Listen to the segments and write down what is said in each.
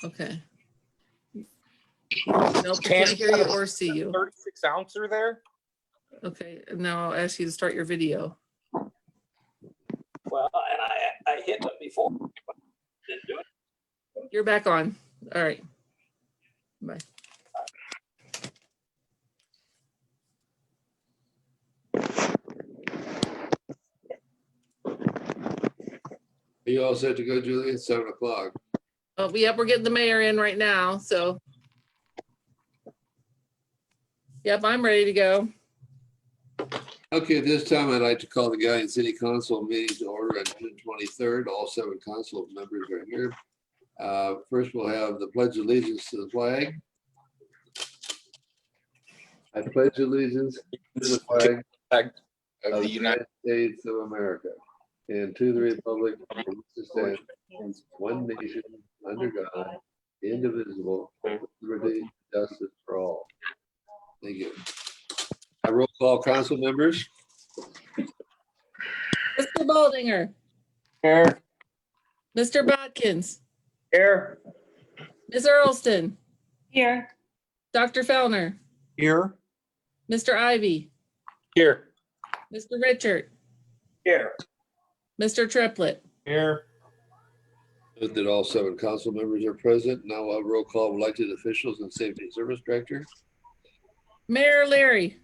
Okay. Nope, we can't hear you or see you. 36 ouncer there. Okay, now I'll ask you to start your video. Well, and I hit them before. Didn't do it. You're back on. All right. Bye. Are you all set to go, Julie? It's 7 o'clock. Oh, yep, we're getting the mayor in right now, so. Yep, I'm ready to go. Okay, at this time, I'd like to call the Galion City Council meeting to order on June 23rd. All 7 council members are here. First, we'll have the Pledge of Allegiance to the flag. I pledge allegiance to the flag of the United States of America and to the republic for which it stands, one nation, under God, indivisible, with liberty and justice for all. Thank you. I roll call council members. Mr. Baldinger, Here. Mr. Bodkins, Here. Ms. Earlston, Here. Dr. Fellner, Here. Mr. Ivy, Here. Mr. Richard, Here. Mr. Triplett. Here. Note that all 7 council members are present. Now I'll roll call elected officials and safety service director. Mayor Larry.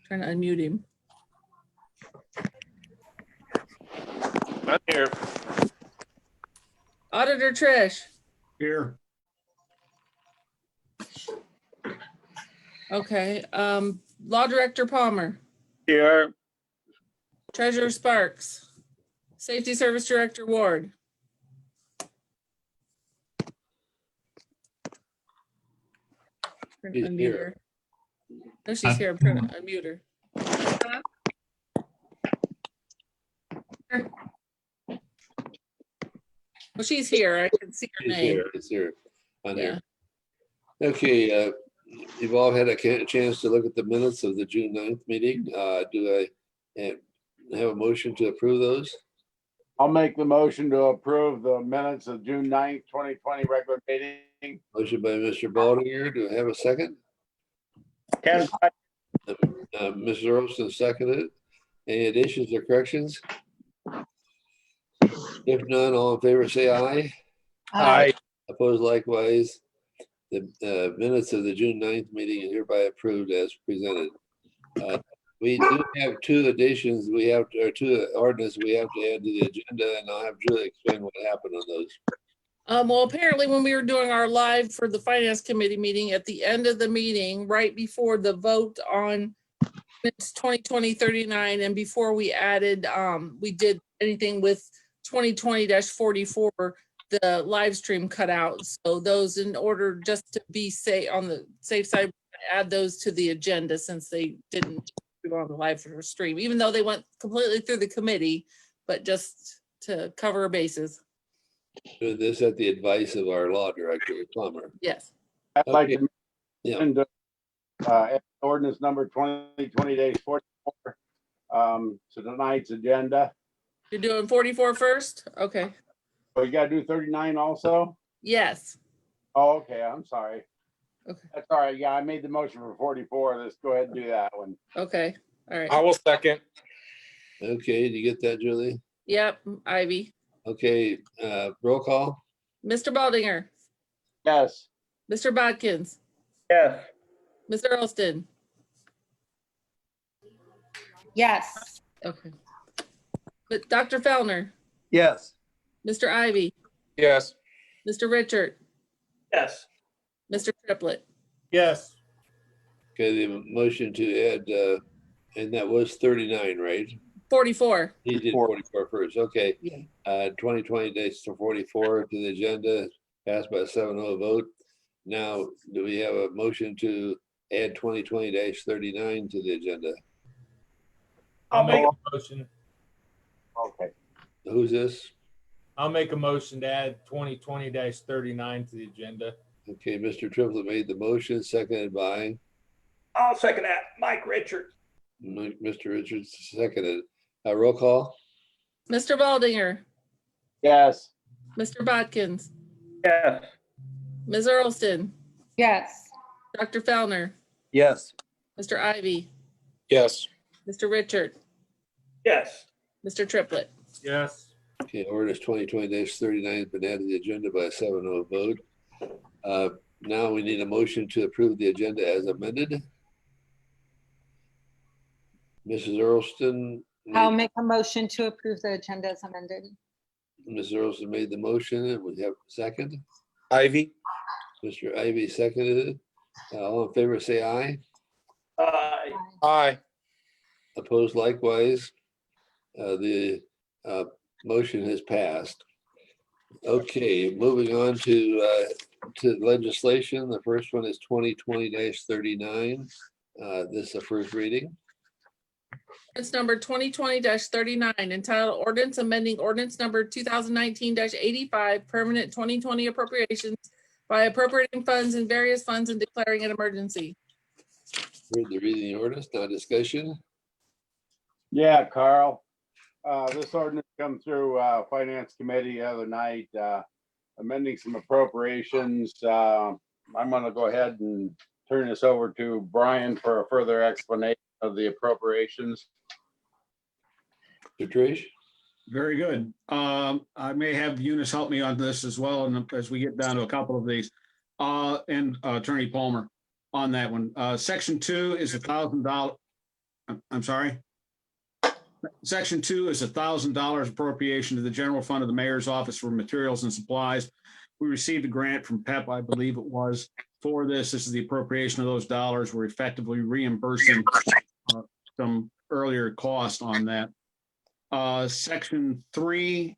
Trying to unmute him. I'm here. Auditor Trish. Here. Okay. Law Director Palmer. Here. Treasurer Sparks. Safety Service Director Ward. She's Unmute here. her. No, she's here. I'm trying to unmute her. Well, she's here. I can see her She's name. here. It's here on Yeah. there. Okay, you've all had a chance to look at the minutes of the June 9th meeting. Do I have a motion to approve those? I'll make the motion to approve the minutes of June 9th, 2020 regular meeting. Motion by Mr. Baldinger. Do I have a second? Ken, Mr. Earlston seconded. Any additions or corrections? If none, all in favor say aye. Aye. Opposed likewise. The minutes of the June 9th meeting are hereby approved as presented. We do have 2 additions. We have, or 2 ordinances we have to add to the agenda, and I'll have Julie explain what happened on those. Well, apparently when we were doing our live for the finance committee meeting, at the end of the meeting, right before the vote on it's 2020-39, and before we added, we did anything with 2020-44, the live stream cut out. So those, in order just to be safe on the safe side, add those to the agenda since they didn't go on the live stream, even though they went completely through the committee, but just to cover our bases. Doing this at the advice of our law director, Plummer. Yes. I'd like Okay. to Yeah. amend, ordinance number 2020-44 to tonight's agenda. You're doing 44 first? Okay. Oh, you gotta do 39 also? Yes. Oh, okay, I'm sorry. Okay. That's all right. Yeah, I made the motion for 44. Let's go ahead and do that one. Okay. All right. I will second. Okay, do you get that, Julie? Yep. Ivy. Okay, roll call. Mr. Baldinger. Yes. Mr. Bodkins. Yes. Mr. Earlston. Yes. Okay. But Dr. Fellner. Yes. Mr. Ivy. Yes. Mr. Richard. Yes. Mr. Triplett. Yes. Okay, the motion to add, and that was 39, right? 44. He did 44 first. Okay. Yeah. 2020 days to 44 to the agenda, passed by a 7-0 vote. Now, do we have a motion to add 2020-39 to the agenda? I'll make a motion. Okay. Who's this? I'll make a motion to add 2020-39 to the agenda. Okay, Mr. Triplett made the motion, seconded by I'll second that. Mike Richard. Mr. Richards, seconded. Roll call. Mr. Baldinger. Yes. Mr. Bodkins, Yes. Ms. Earlston, Yes. Dr. Fellner, Yes. Mr. Ivy, Yes. Mr. Richard, Yes. Mr. Triplett. Yes. Okay, ordinance 2020-39 has been added to the agenda by a 7-0 vote. Now we need a motion to approve the agenda as amended. Mrs. Earlston. I'll make a motion to approve the agenda as amended. Mrs. Earlston made the motion, and we have a second. Ivy. Mr. Ivy seconded it. All in favor, say aye. Aye. Aye. Opposed likewise. The motion has passed. Okay, moving on to legislation. The first one is 2020-39. This is the first reading. Ordinance number 2020-39, entitled ordinance amending ordinance number 2019-85, permanent 2020 appropriations by appropriating funds in various funds and declaring an emergency. Heard the reading of the ordinance, now discussion. Yeah, Carl. This ordinance come through Finance Committee the other night, amending some appropriations. I'm gonna go ahead and turn this over to Brian for a further explanation of the appropriations. Mr. Trish? Very good. I may have Eunice help me on this as well, and as we get down to a couple of these, and Attorney Palmer on that one. Section 2 is $1,000. I'm sorry. Section 2 is $1,000 appropriation to the general fund of the mayor's office for materials and supplies. We received a grant from PEP, I believe it was, for this. This is the appropriation of those dollars. We're effectively reimbursing some earlier cost on that. Section 3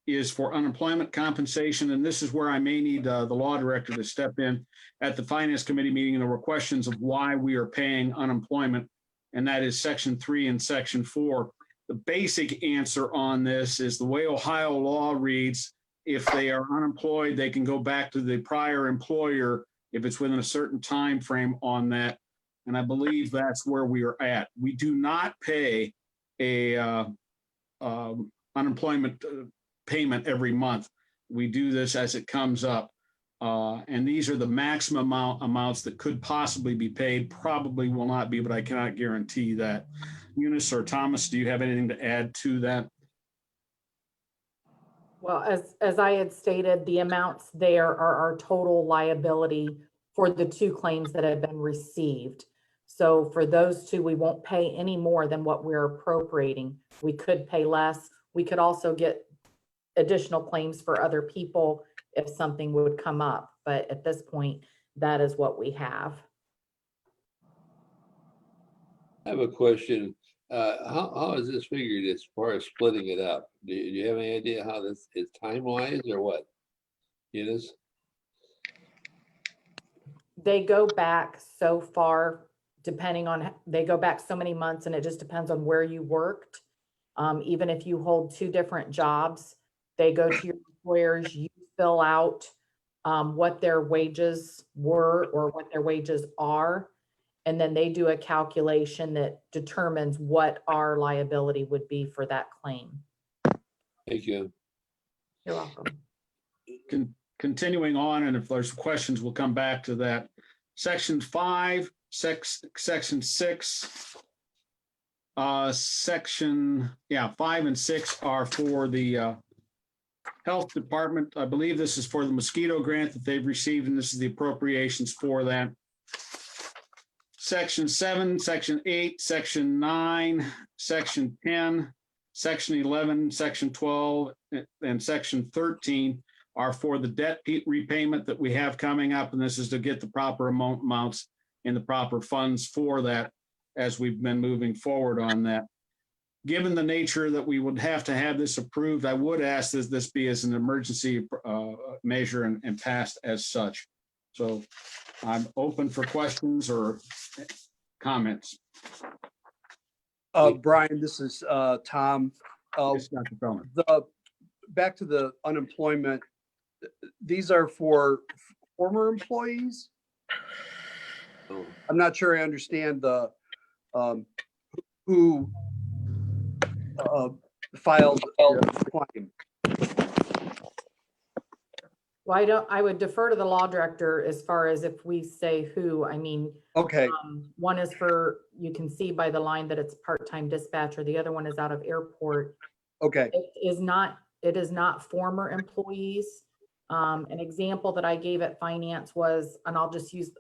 is for unemployment compensation, and this is where I may need the law director to step in. At the Finance Committee meeting, there were questions of why we are paying unemployment, and that is Section 3 and Section 4. The basic answer on this is the way Ohio law reads: if they are unemployed, they can go back to the prior employer if it's within a certain time frame on that, and I believe that's where we are at. We do not pay a unemployment payment every month. We do this as it comes up. And these are the maximum amounts that could possibly be paid. Probably will not be, but I cannot guarantee that. Eunice or Thomas, do you have anything to add to that? Well, as I had stated, the amounts there are our total liability for the 2 claims that have been received. So for those 2, we won't pay any more than what we're appropriating. We could pay less. We could also get additional claims for other people if something would come up. But at this point, that is what we have. I have a question. How is this figured as far as splitting it up? Do you have any idea how this is time-wise or what? Eunice? They go back so far, depending on, they go back so many months, and it just depends on where you worked. Even if you hold 2 different jobs, they go to your employers, you fill out what their wages were or what their wages are. And then they do a calculation that determines what our liability would be for that claim. Thank you. You're welcome. Continuing on, and if there's questions, we'll come back to that. Section 5, Section 6, Section 5 and 6 are for the Health Department. I believe this is for the mosquito grant that they've received, and this is the appropriations for that. Section 7, Section 8, Section 9, Section 10, Section 11, Section 12, and Section 13 are for the debt repayment that we have coming up, and this is to get the proper amounts in the proper funds for that as we've been moving forward on that. Given the nature that we would have to have this approved, I would ask that this be as an emergency measure and passed as such. So I'm open for questions or comments. Brian, this is Tom. Yes, Dr. Feldman. Back to the unemployment. These are for former employees. I'm not sure I understand the who filed the claim. Well, I would defer to the law director as far as if we say who, I mean, Okay, one is for, you can see by the line that it's part-time dispatcher. The other one is out of airport. okay, It is not former employees. An example that I gave at finance was, and I'll just use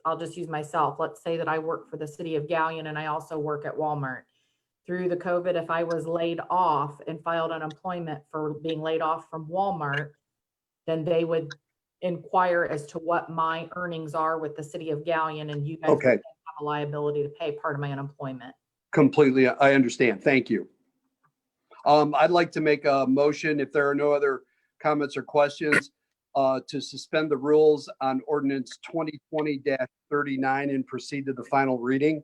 myself. Let's say that I work for the city of Galion and I also work at Walmart. Through the COVID, if I was laid off and filed unemployment for being laid off from Walmart, then they would inquire as to what my earnings are with the city of Galion, and you guys would okay. have a liability to pay part of my unemployment. Completely, I understand. Thank you. I'd like to make a motion, if there are no other comments or questions, to suspend the rules on ordinance 2020-39 and proceed to the final reading.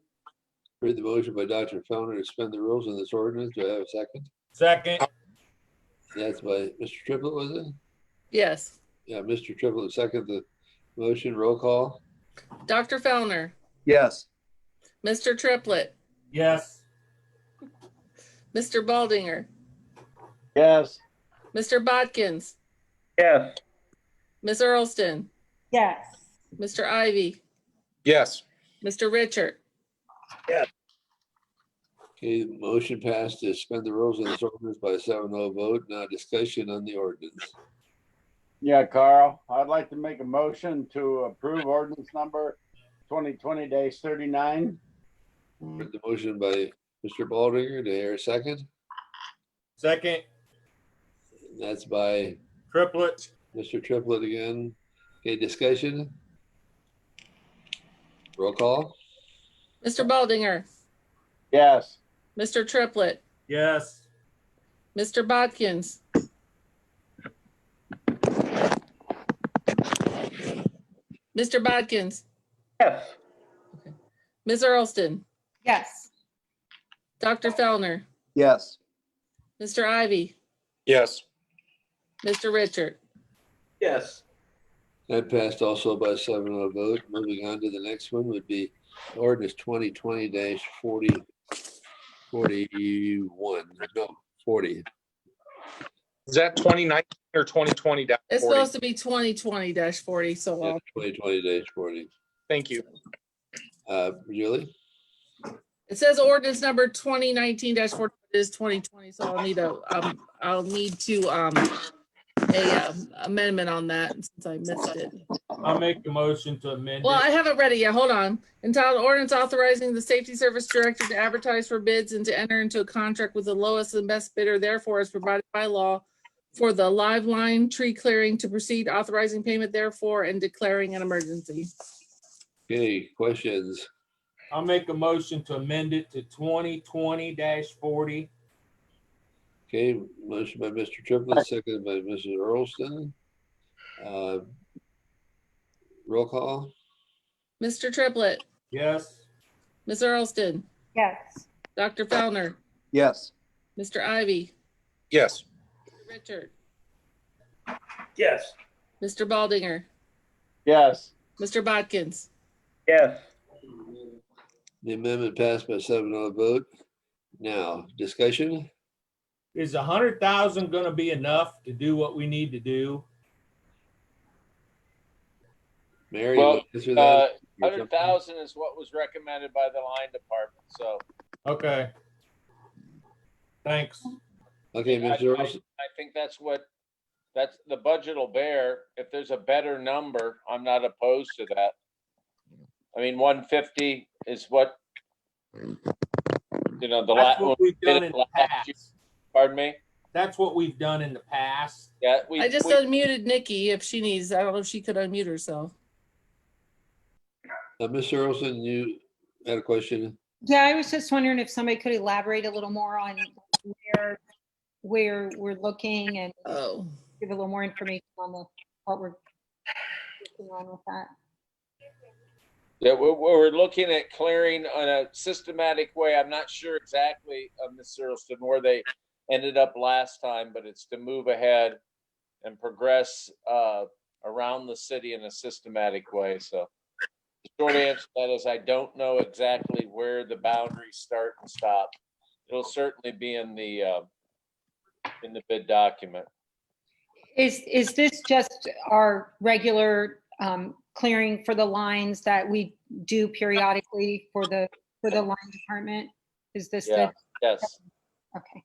Read the motion by Dr. Fellner to suspend the rules on this ordinance. Do I have a second? Second. That's by Mr. Triplett, was it? Yes. Yeah, Mr. Triplett, second the motion. Roll call. Dr. Fellner, Yes, Mr. Triplett, Yes. Mr. Baldinger, Yes. Mr. Bodkins, Yes. Ms. Earlston, Yes. Mr. Ivy, Yes. Mr. Richard. Okay, the motion passed to suspend the rules on this ordinance by a 7-0 vote. Now discussion on the ordinance. Yeah, Carl, I'd like to make a motion to approve ordinance number 2020-39. Read the motion by Mr. Baldinger. Do I hear a second? Second. And that's by Triplet. Mr. Triplett again. Okay, discussion. Roll call. Mr. Baldinger, Yes. Mr. Triplett, Yes. Mr. Bodkins, Mr. Bodkins, Yes. Ms. Earlston, Yes. Dr. Fellner, yes, Mr. Ivy, Yes. Mr. Richard. Yes. That passed also by a 7-0 vote. Moving on to the next one would be ordinance 2020-40, 41, no, 40. Is that 2019 or 2020? It's supposed to be 2020-40, so Yeah, 2020-40. Thank you. Julie? it says ordinance number 2019-40 is 2020, so I'll need to amendment on that since I missed it. I'll make the motion to amend Well, I it. haven't read it yet. Hold on. Entitled ordinance authorizing the safety service director to advertise for bids and to enter into a contract with the lowest and best bidder, therefore as provided by law for the live line tree clearing to proceed, authorizing payment therefore and declaring an emergency. Okay, questions? I'll make a motion to amend it to 2020-40. Okay, motion by Mr. Triplett, seconded by Mrs. Earlston. Roll call. Mr. Triplett, Yes. Ms. Earlston, Yes. Dr. Fellner, yes, Mr. Ivy, Yes. Richard, Yes. Mr. Baldinger, Yes. Mr. Bodkins. Yes. The amendment passed by 7-0 vote. Now, discussion? Is 100,000 going to be enough to do what we need to do? Mary, you Well, want to answer that? 100,000 is what was recommended by the line department, so. Okay. Thanks. Okay, I Mr. Earlston. think that's the budget will bear. If there's a better number, I'm not opposed to that. I mean, 150 is what, the That's last what one. we've done in the past. Pardon me? That's what we've done in the past. Yeah, I just unmuted Nikki if she needs, I don't know if she could unmute herself. Mr. Earlston, you had a question? Yeah, I was just wondering if somebody could elaborate a little more on where we're looking and Oh, give a little more information on what we're working on with that. Yeah, we're looking at clearing on a systematic way. I'm not sure exactly, Ms. Earlston, where they ended up last time, but it's to move ahead and progress around the city in a systematic way. So the short answer to that is I don't know exactly where the boundaries start and stop. It'll certainly be in the bid document. Is this just our regular clearing for the lines that we do periodically for the line department? Is this Yeah. the, Yes. okay,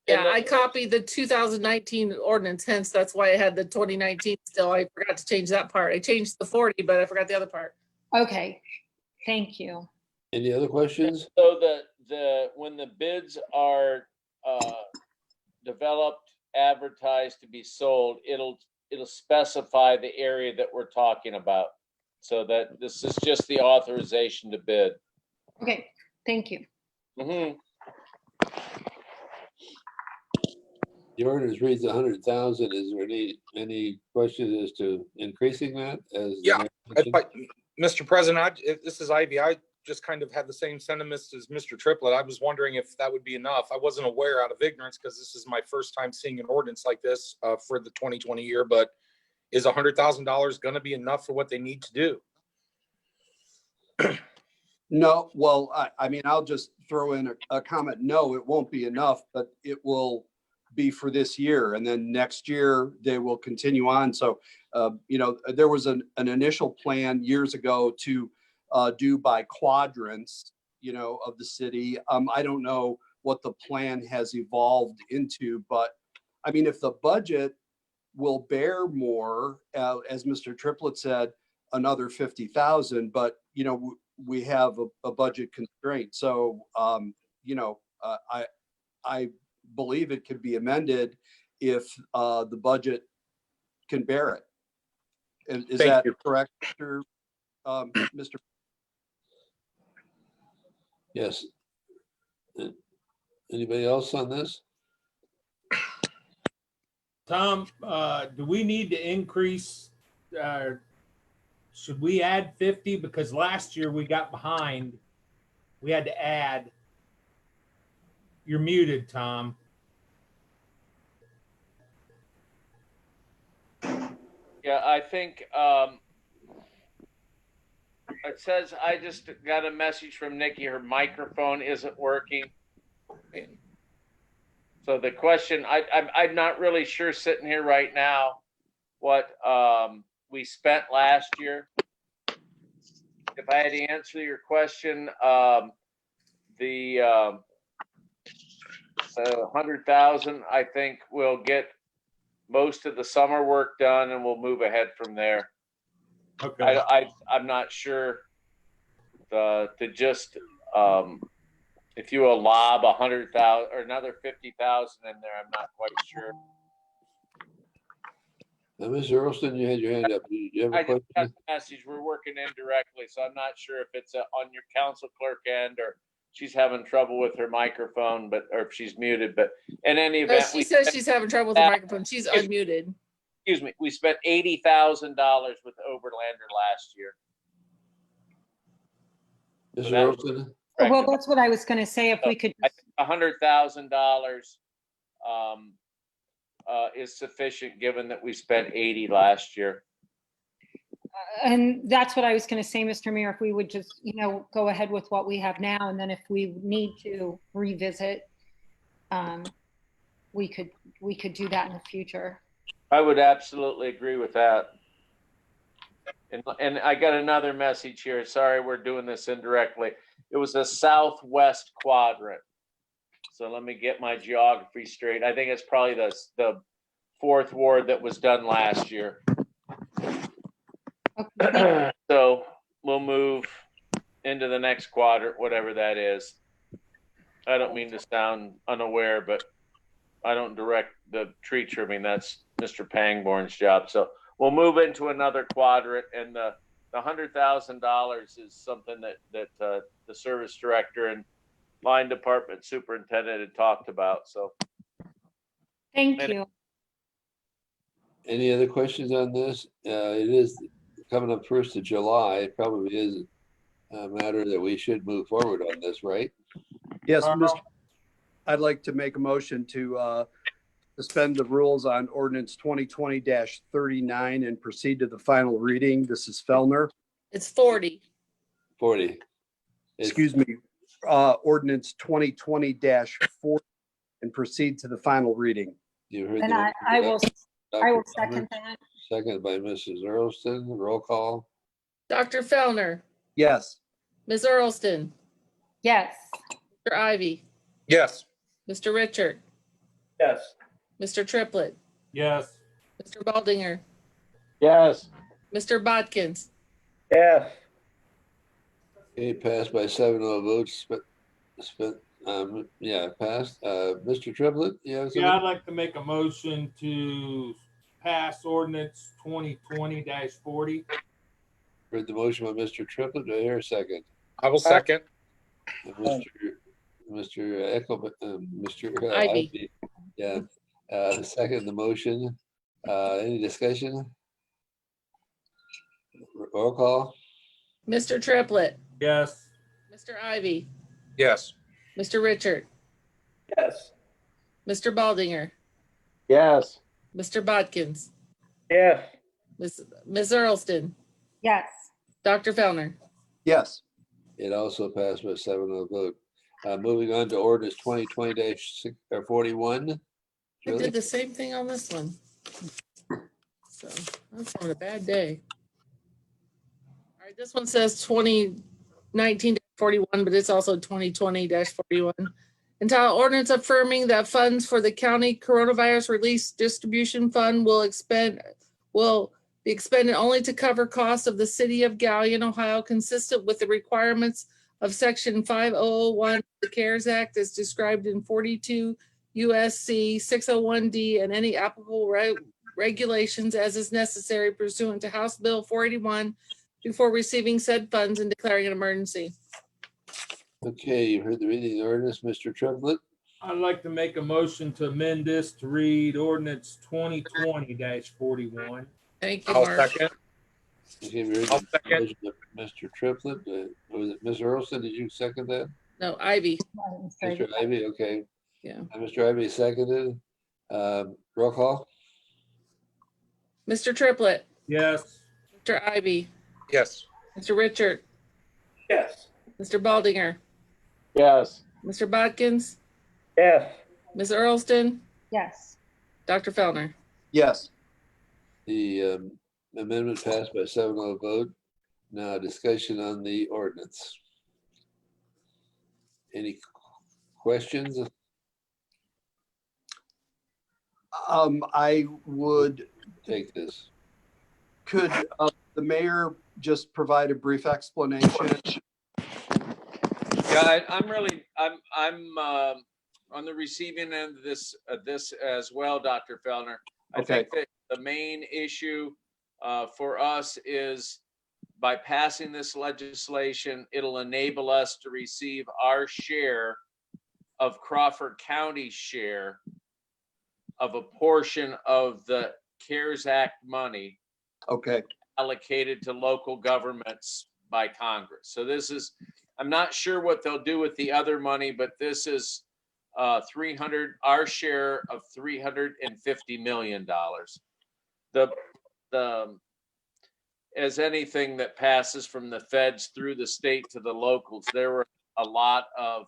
Yeah, And the- I copied the 2019 ordinance, hence that's why I had the 2019 still. I forgot to change that part. I changed the 40, but I forgot the other part. okay, thank you. Any other questions? So when the bids are developed, advertised to be sold, it'll specify the area that we're talking about. So that this is just the authorization to bid. Okay, thank you. Mhm. The ordinance reads 100,000. Is there any question as to increasing that as? the Yeah, mayor mentioned? Mr. President, this is Ivy. I just kind of had the same sentiments as Mr. Triplett. I was wondering if that would be enough. I wasn't aware out of ignorance because this is my first time seeing an ordinance like this for the 2020 year, but is $100,000 going to be enough for what they need to do? No, well, I mean, I'll just throw in a comment. No, it won't be enough, but it will be for this year. And then next year they will continue on. So, there was an initial plan years ago to do by quadrants, of the city. I don't know what the plan has evolved into, but I mean, if the budget will bear more, as Mr. Triplett said, another 50,000, but we have a budget constraint. So, I believe it could be amended if the budget can bear it. Is Thank that you. correct, Mr.? Yes. Anybody else on this? Tom, do we need to increase, should we add 50? Because last year we got behind. We had to add. You're muted, Tom. Yeah, I think it says, I just got a message from Nikki, her microphone isn't working. So the question, I'm not really sure sitting here right now what we spent last year. If I had to answer your question, the 100,000, I think we'll get most of the summer work done and we'll move ahead from there. Okay. I'm not sure to just if you will lob 100,000 or another 50,000 in there, I'm not quite sure. Now, Mr. Earlston, you had your hand up. Do you have a I just got question? the message. We're working indirectly, so I'm not sure if it's on your council clerk end or she's having trouble with her microphone, or if she's muted. But in any No, event, she says she's having trouble with the microphone. She's unmuted. excuse me, we spent $80,000 with Overlander last year. Mr. that was- Earlston? Well, that's what I was going to say. If we could, $100,000 is sufficient, given that we spent 80 last year. and that's what I was going to say, Mr. Mayor, if we would just, go ahead with what we have now, and then if we need to revisit, we could do that in the future. I would absolutely agree with that. And I got another message here. Sorry, we're doing this indirectly. It was a southwest quadrant. So let me get my geography straight. I think it's probably the fourth ward that was done last year. Okay. So we'll move into the next quadrant, whatever that is. I don't mean to sound unaware, but I don't direct the tree trimming. That's Mr. Pangborn's job. So we'll move into another quadrant, and the $100,000 is something that the service director and line department superintendent had talked about. So Thank you. Any other questions on this? It is coming up 1st of July. It probably is a matter that we should move forward on this, right? Yes, Carl? Mr. I'd like to make a motion to suspend the rules on ordinance 2020-39 and proceed to the final reading. This is Fellner. It's 40. 40. It's- Excuse me, ordinance 2020-40 and proceed to the final reading. You heard And the- I will I will Dr. second Palmer, that. second by Mrs. Earlston. Roll call. Dr. Fellner, Yes. Ms. Earlston, Yes. Mr. Ivy, Yes. Mr. Richard, Yes. Mr. Triplett, Yes. Mr. Baldinger, Yes. Mr. Bodkins. Yes. Okay, passed by 7-0 votes. Yeah, passed. Mr. Triplett, you have Yeah, something? I'd like to make a motion to pass ordinance 2020-40. Heard the motion by Mr. Triplett. Do I hear a second? I will second. And Mr. Echo, Mr. Ivy. Ivy. Yeah, second the motion. Any discussion? Roll call. Mr. Triplett, Yes. Mr. Ivy, Yes. Mr. Richard, Yes. Mr. Baldinger, Yes. Mr. Bodkins, Yes. Ms. Earlston, Yes. Dr. Fellner. Yes. It also passed by 7-0 vote. Moving on to ordinance 2020-41. I did the same thing on this one. So that's on a bad day. All right, this one says 2019-41, but it's also 2020-41. Entitled ordinance affirming that funds for the county coronavirus relief distribution fund will be expended only to cover costs of the city of Galion, Ohio, consistent with the requirements of section 5001 of the CARES Act as described in 42 USC 601D and any applicable regulations as is necessary pursuant to House Bill 481 before receiving said funds and declaring an emergency. Okay, you heard the reading of the ordinance, Mr. Triplett. I'd like to make a motion to amend this to read ordinance 2020-41. Thank you, I'll Mark. second. Okay, we heard I'll the second. motion of Mr. Triplett. Was it Ms. Earlston? Did you second that? No, Ivy. Mr. Ivy, okay. Yeah. Mr. Ivy seconded. Roll call. Mr. Triplett, Yes. Mr. Ivy, Yes. Mr. Richard, Yes. Mr. Baldinger, Yes. Mr. Bodkins, Yes. Ms. Earlston, Yes. Dr. Fellner. Yes. The amendment passed by 7-0 vote. Now discussion on the ordinance. Any questions? I would, Take this. could the mayor just provide a brief explanation? Yeah, I'm on the receiving end of this as well, Dr. Fellner. I think that the main issue for us is by passing this legislation, it'll enable us to receive our share of Crawford County's share of a portion of the CARES Act money Okay. allocated to local governments by Congress. So this is, I'm not sure what they'll do with the other money, but this is our share of $350 million. As anything that passes from the feds through the state to the locals, there were a lot of,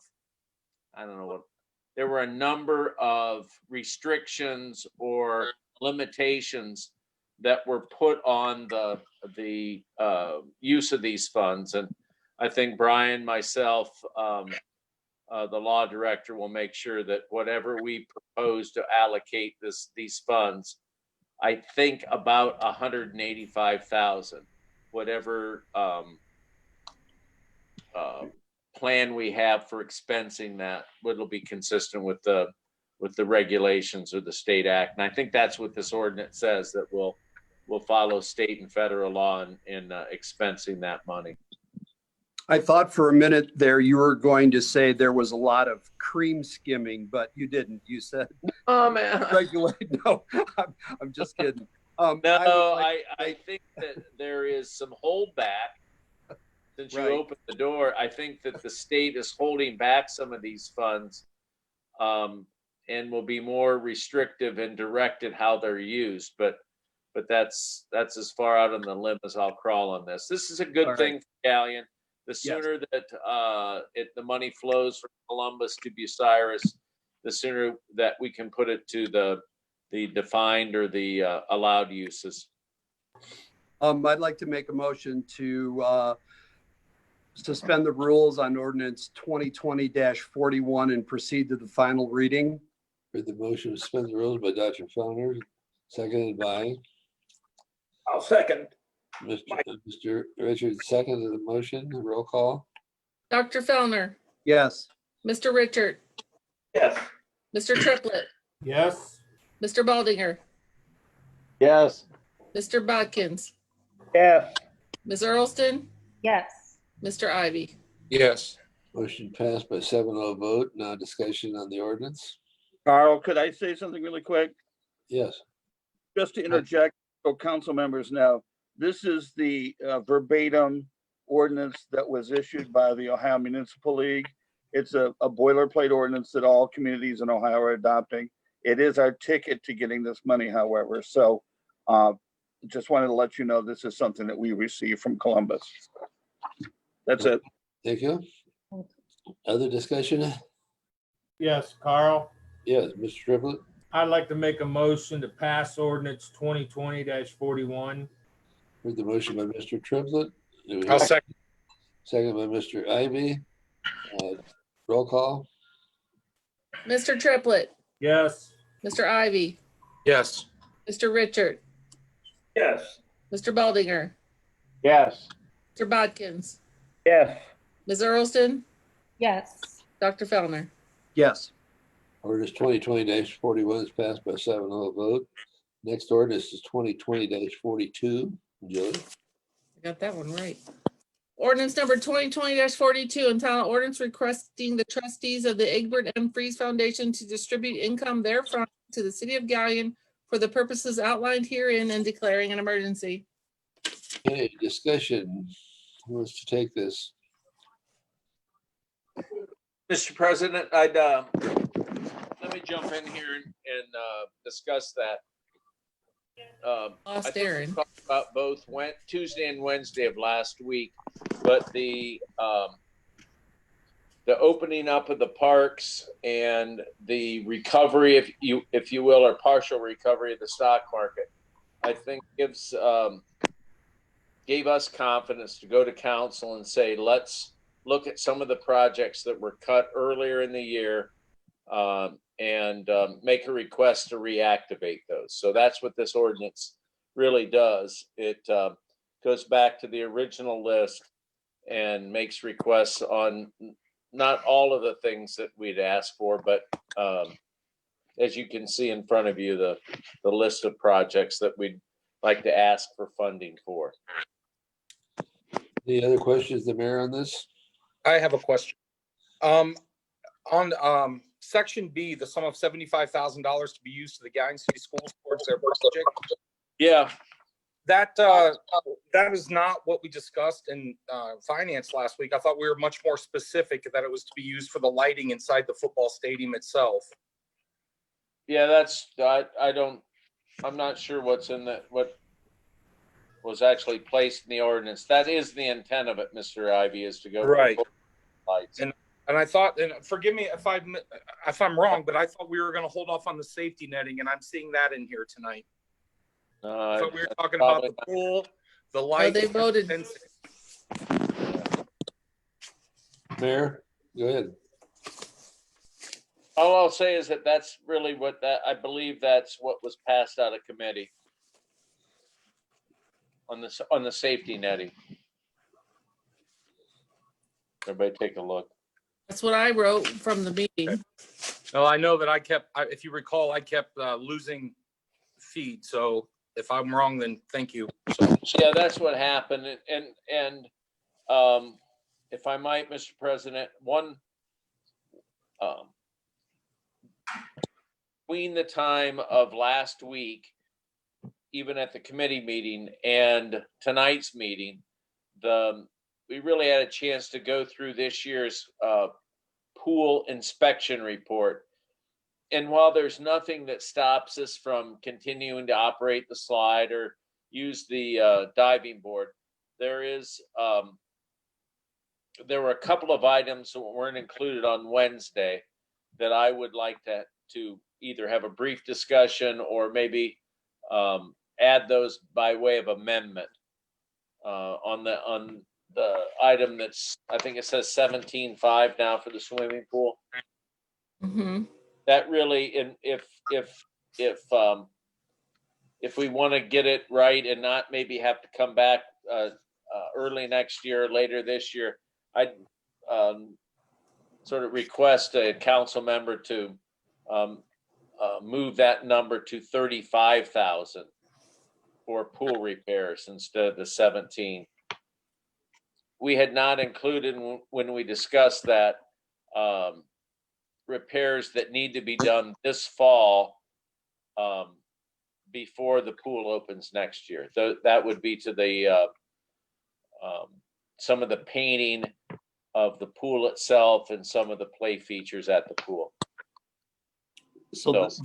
there were a number of restrictions or limitations that were put on the use of these funds. And I think Brian, myself, the law director will make sure that whatever we propose to allocate these funds, I think about 185,000, whatever plan we have for expensing that, it'll be consistent with the regulations or the state act. And I think that's what this ordinance says, that we'll follow state and federal law in expensing that money. I thought for a minute there you were going to say there was a lot of cream skimming, but you didn't. You said, "Oh man, regulate." No, I'm just kidding. I think that there is some holdback since you opened the door. I think that the state is holding back some of these funds, and will be more restrictive and directed how they're used. But that's as far out on the limb as I'll crawl on this. This is a good thing for Galion. The sooner that the money flows from Columbus to Bucyrus, the sooner that we can put it to the the defined or the allowed uses. I'd like to make a motion to suspend the rules on ordinance 2020-41 and proceed to the final reading. Heard the motion to suspend the rules by Dr. Fellner, seconded by I'll second. Mr. Richards, seconded the motion. Roll call. Dr. Fellner, Yes. Mr. Richard, Yes. Mr. Triplett, Yes. Mr. Baldinger, Yes. Mr. Bodkins, Yes. Ms. Earlston, Yes. Mr. Ivy. Yes. Motion passed by 7-0 vote. Now discussion on the ordinance. Carl, could I say something really quick? Yes. Just to interject, so council members know, this is the verbatim ordinance that was issued by the Ohio Municipal League. It's a boilerplate ordinance that all communities in Ohio are adopting. It is our ticket to getting this money, however. So just wanted to let you know this is something that we received from Columbus. That's it. Thank you. Other discussion? Yes, Carl. Yes, Mr. Triplett. I'd like to make a motion to pass ordinance 2020-41. Heard the motion by Mr. Triplett. Do we I'll have- second. Second by Mr. Ivy. Roll call. Mr. Triplett, Yes. Mr. Ivy, Yes. Mr. Richard, Yes. Mr. Baldinger, Yes. Mr. Bodkins, Yes. Ms. Earlston, Yes. Dr. Fellner. Yes. Ordinance 2020-41 is passed by 7-0 vote. Next ordinance is 2020-42. Julie? I got that one right. Ordinance number 2020-42, entitled ordinance requesting the trustees of the Egbert M. Freeze Foundation to distribute income therefrom to the city of Galion for the purposes outlined herein and declaring an emergency. Okay, discussion. Who wants to take this? Mr. President, I'd let me jump in here and discuss that. I Lost think we Aaron. talked about both Tuesday and Wednesday of last week, but the opening up of the parks and the recovery, if you will, or partial recovery of the stock market, I think gave us confidence to go to council and say, let's look at some of the projects that were cut earlier in the year and make a request to reactivate those. So that's what this ordinance really does. It goes back to the original list and makes requests on not all of the things that we'd asked for, but as you can see in front of you, the list of projects that we'd like to ask for funding for. Any other questions, the mayor, on this? I have a question. On section B, the sum of $75,000 to be used to the Galion City Schools towards their project. Yeah, That is not what we discussed in finance last week. I thought we were much more specific that it was to be used for the lighting inside the football stadium itself. yeah, I'm not sure what was actually placed in the ordinance. That is the intent of it, Mr. Ivy, is to go. Right. Lights. And I thought, and forgive me if I'm wrong, but I thought we were going to hold off on the safety netting, and I'm seeing that in here tonight. I thought we were talking about the pool, the lights. they voted. Mayor, go ahead. All I'll say is that that's really I believe that's what was passed out of committee on the safety netting. Everybody take a look. That's what I wrote from the meeting. No, I know that if you recall, I kept losing feed. So if I'm wrong, then thank you. So, yeah, that's what happened. And if I might, Mr. President, between the time of last week, even at the committee meeting, and tonight's meeting, we really had a chance to go through this year's pool inspection report. And while there's nothing that stops us from continuing to operate the slide or use the diving board, there were a couple of items that weren't included on Wednesday that I would like to either have a brief discussion or maybe add those by way of amendment on the item that's, I think it says 17.5 now for the swimming pool. Mm-hmm. That really, and if we want to get it right and not maybe have to come back early next year or later this year, I'd sort of request a council member to move that number to 35,000 for pool repairs instead of the 17. We had not included when we discussed that repairs that need to be done this fall before the pool opens next year. That would be to the some of the painting of the pool itself and some of the play features at the pool. So So,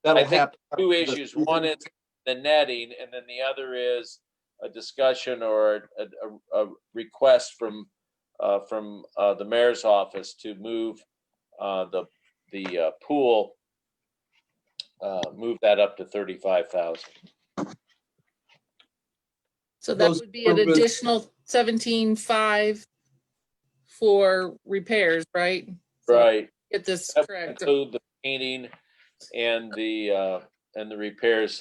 that'll I think happen. two issues. One is the netting, and then the other is a discussion or a request from the mayor's office to move the pool, move that up to 35,000. So that Those would be an improvements- additional 17.5 for repairs, right? So Right. get this That would correct. include the painting and the repairs.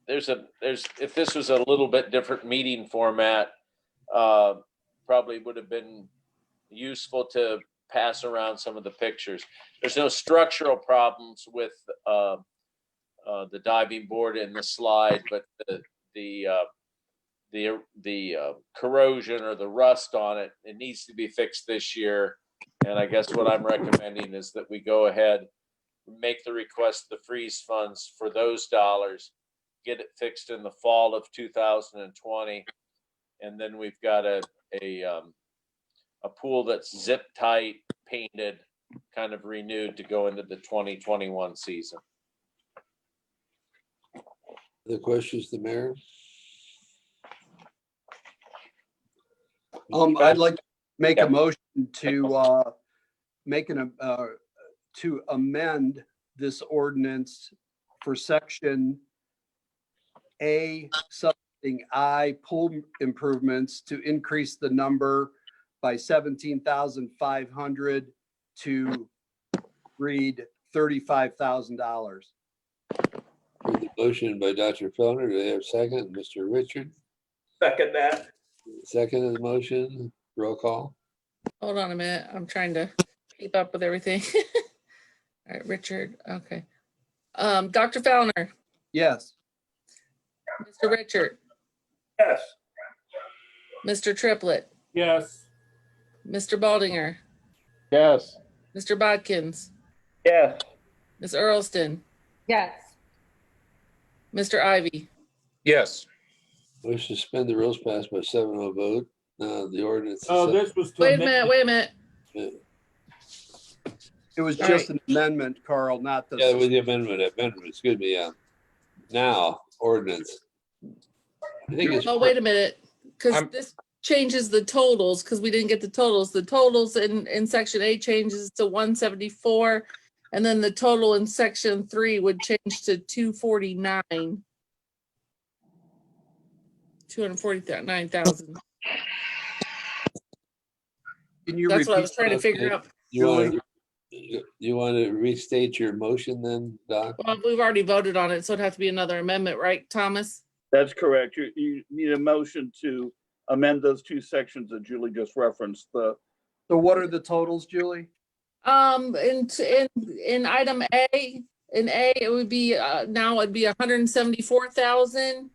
There's if this was a little bit different meeting format, probably would have been useful to pass around some of the pictures. There's no structural problems with the diving board and the slide, but the corrosion or the rust on it, it needs to be fixed this year. And I guess what I'm recommending is that we go ahead, make the request, the freeze funds for those dollars, get it fixed in the fall of 2020. And then we've got a pool that's zip tight, painted, kind of renewed to go into the 2021 season. The questions, the mayor? I'd like to make Yeah. a motion to to amend this ordinance for section A, something I, pool improvements, to increase the number by 17,500 to read $35,000. The motion by Dr. Fellner, do they have a second? Mr. Richard, Second that. second of the motion, roll call. Hold on a minute. I'm trying to keep up with everything. All right, Richard. Okay. Dr. Fellner, Yes. Mr. Richard, Yes. Mr. Triplett, Yes. Mr. Baldinger, Yes. Mr. Bodkins, Yes. Ms. Earlston, Yes. Mr. Ivy. Yes. We suspend the rules passed by 7-0 vote. The ordinance. is Oh, set- this was to Wait a amend- minute, wait a minute. It was All just right. an amendment, Carl, not the. Yeah, with the amendment, excuse me, yeah. Now, ordinance. I think it's. Oh, wait a minute, because I'm- this changes the totals, because we didn't get the totals. The totals in section A changes to 174, and then the total in section 3 would change to 249. 249,000. Can you That's what I was repeat? trying to figure Okay. out. You want to restate your motion then, Doc? Well, we've already voted on it, so it'd have to be another amendment, right, Thomas? That's correct. You need a motion to amend those two sections that Julie just referenced. So what are the totals, Julie? In item A, it would be, now it'd be 174,000.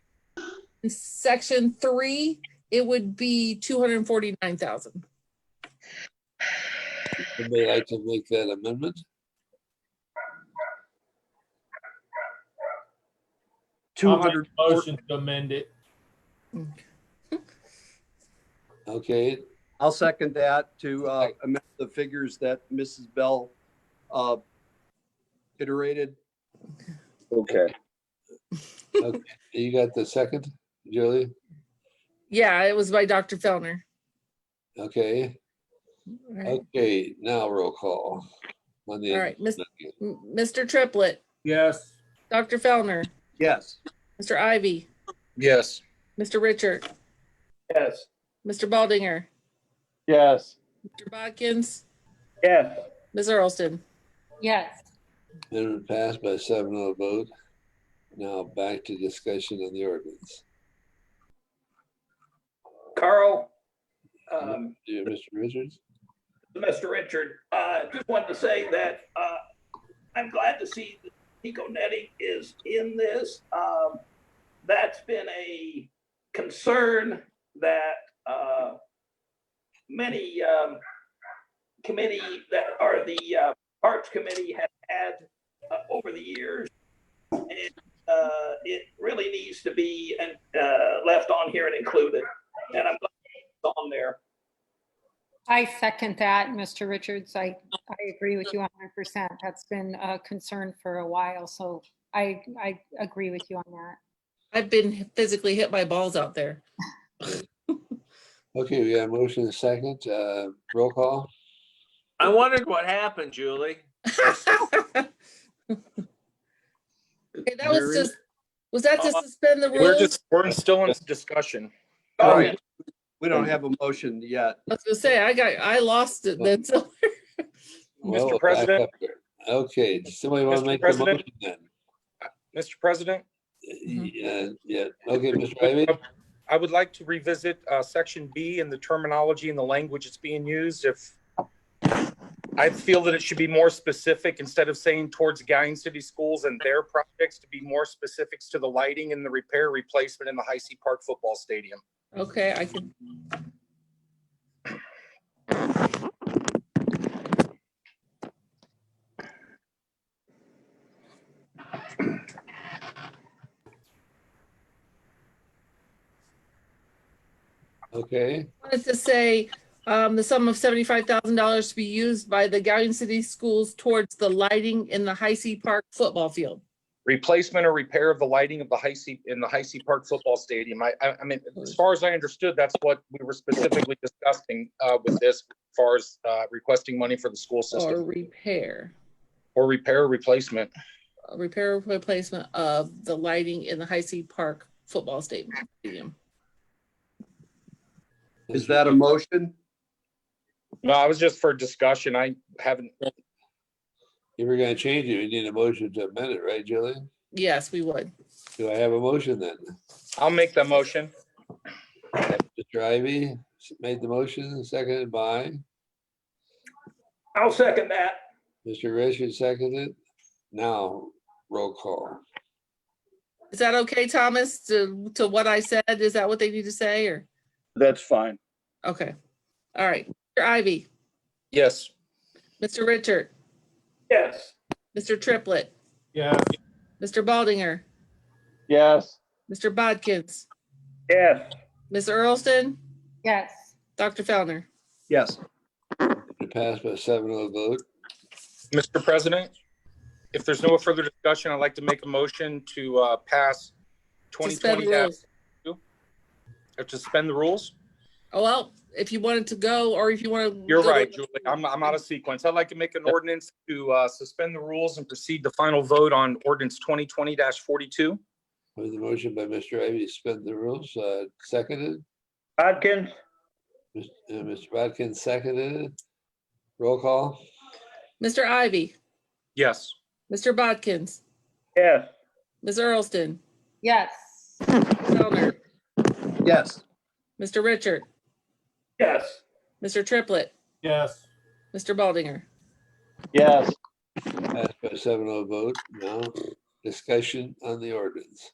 In section 3, it would be 249,000. Somebody like to make that amendment? I'll make 200. a motion to amend it. Okay, I'll second that to amend the figures that Mrs. Bell iterated. Okay. okay. You got the second, Julie? Yeah, it was by Dr. Fellner. Okay, All right. okay, now roll call. on the. All right, Mr. Triplett, Yes. Dr. Fellner, Yes. Mr. Ivy, Yes. Mr. Richard, Yes. Mr. Baldinger, Yes. Mr. Bodkins, Yes. Ms. Earlston. Yes. Amendment passed by 7-0 vote. Now back to discussion on the ordinance. Carl, Dear Mr. Richards? Mr. Richard, just wanted to say that I'm glad to see that Eco Netting is in this. That's been a concern that many committee that are the Parks Committee have had over the years. And it really needs to be left on here and included. And I'm glad it's on there. I second that, Mr. Richards. I agree with you 100%. That's been a concern for a while, so I agree with you on that. I've been physically hit by balls out there. Okay, we got a motion and a second. Roll call. I wondered what happened, Julie. Okay, that was just, was that to suspend the rules? We're still in discussion. Right. We don't have a motion yet. I was gonna say, I lost it then, so. Well, Mr. back President? up there. Okay, does somebody want to Mr. make the President? motion then? Mr. President, Yeah, okay, Mr. Ivy? I would like to revisit section B and the terminology and the language that's being used. If I feel that it should be more specific, instead of saying towards Galion City Schools and their projects, to be more specifics to the lighting and the repair replacement in the High C Park football stadium. Okay, I can. Okay, Wanted to say, the sum of $75,000 to be used by the Galion City Schools towards the lighting in the High C Park football field. Replacement or repair of the lighting of the High C Park football stadium. I mean, as far as I understood, that's what we were specifically discussing with this, as far as requesting money for the school Or system. repair, Or repair or replacement. repair or replacement of the lighting in the High C Park football stadium. Is that a motion? No, I was just for discussion. I haven't. if we're gonna change it, we need a motion to amend it, right, Jillian? Yes, we would. Do I have a motion then? I'll make that motion. Mr. Ivy made the motion, seconded by I'll second that. Mr. Richards, seconded. Now, roll call. Is that okay, Thomas, to what I said? Is that what they need to say, or? That's fine. Okay. All right. Mr. Ivy, Yes. Mr. Richard, Yes. Mr. Triplett, Yes. Mr. Baldinger, Yes. Mr. Bodkins, Yes. Ms. Earlston, Yes. Dr. Fellner. Yes. It passed by 7-0 vote. Mr. President, if there's no further discussion, I'd like to make a motion to pass Suspend 2020. the rules. Or to suspend the rules? Oh, well, if you wanted to go, or if you want to. You're right, Julie. I'm out of sequence. I'd like to make an ordinance to suspend the rules and proceed to final vote on ordinance 2020-42. With the motion by Mr. Ivy, suspend the rules, seconded. Bodkins? Mr. Bodkin seconded. Roll call. Mr. Ivy, Yes. Mr. Bodkins, Yes. Ms. Earlston, Yes. Fellner, Yes. Mr. Richard, Yes. Mr. Triplett, Yes. Mr. Baldinger. Yes. Passed by 7-0 vote. Now, discussion on the ordinance.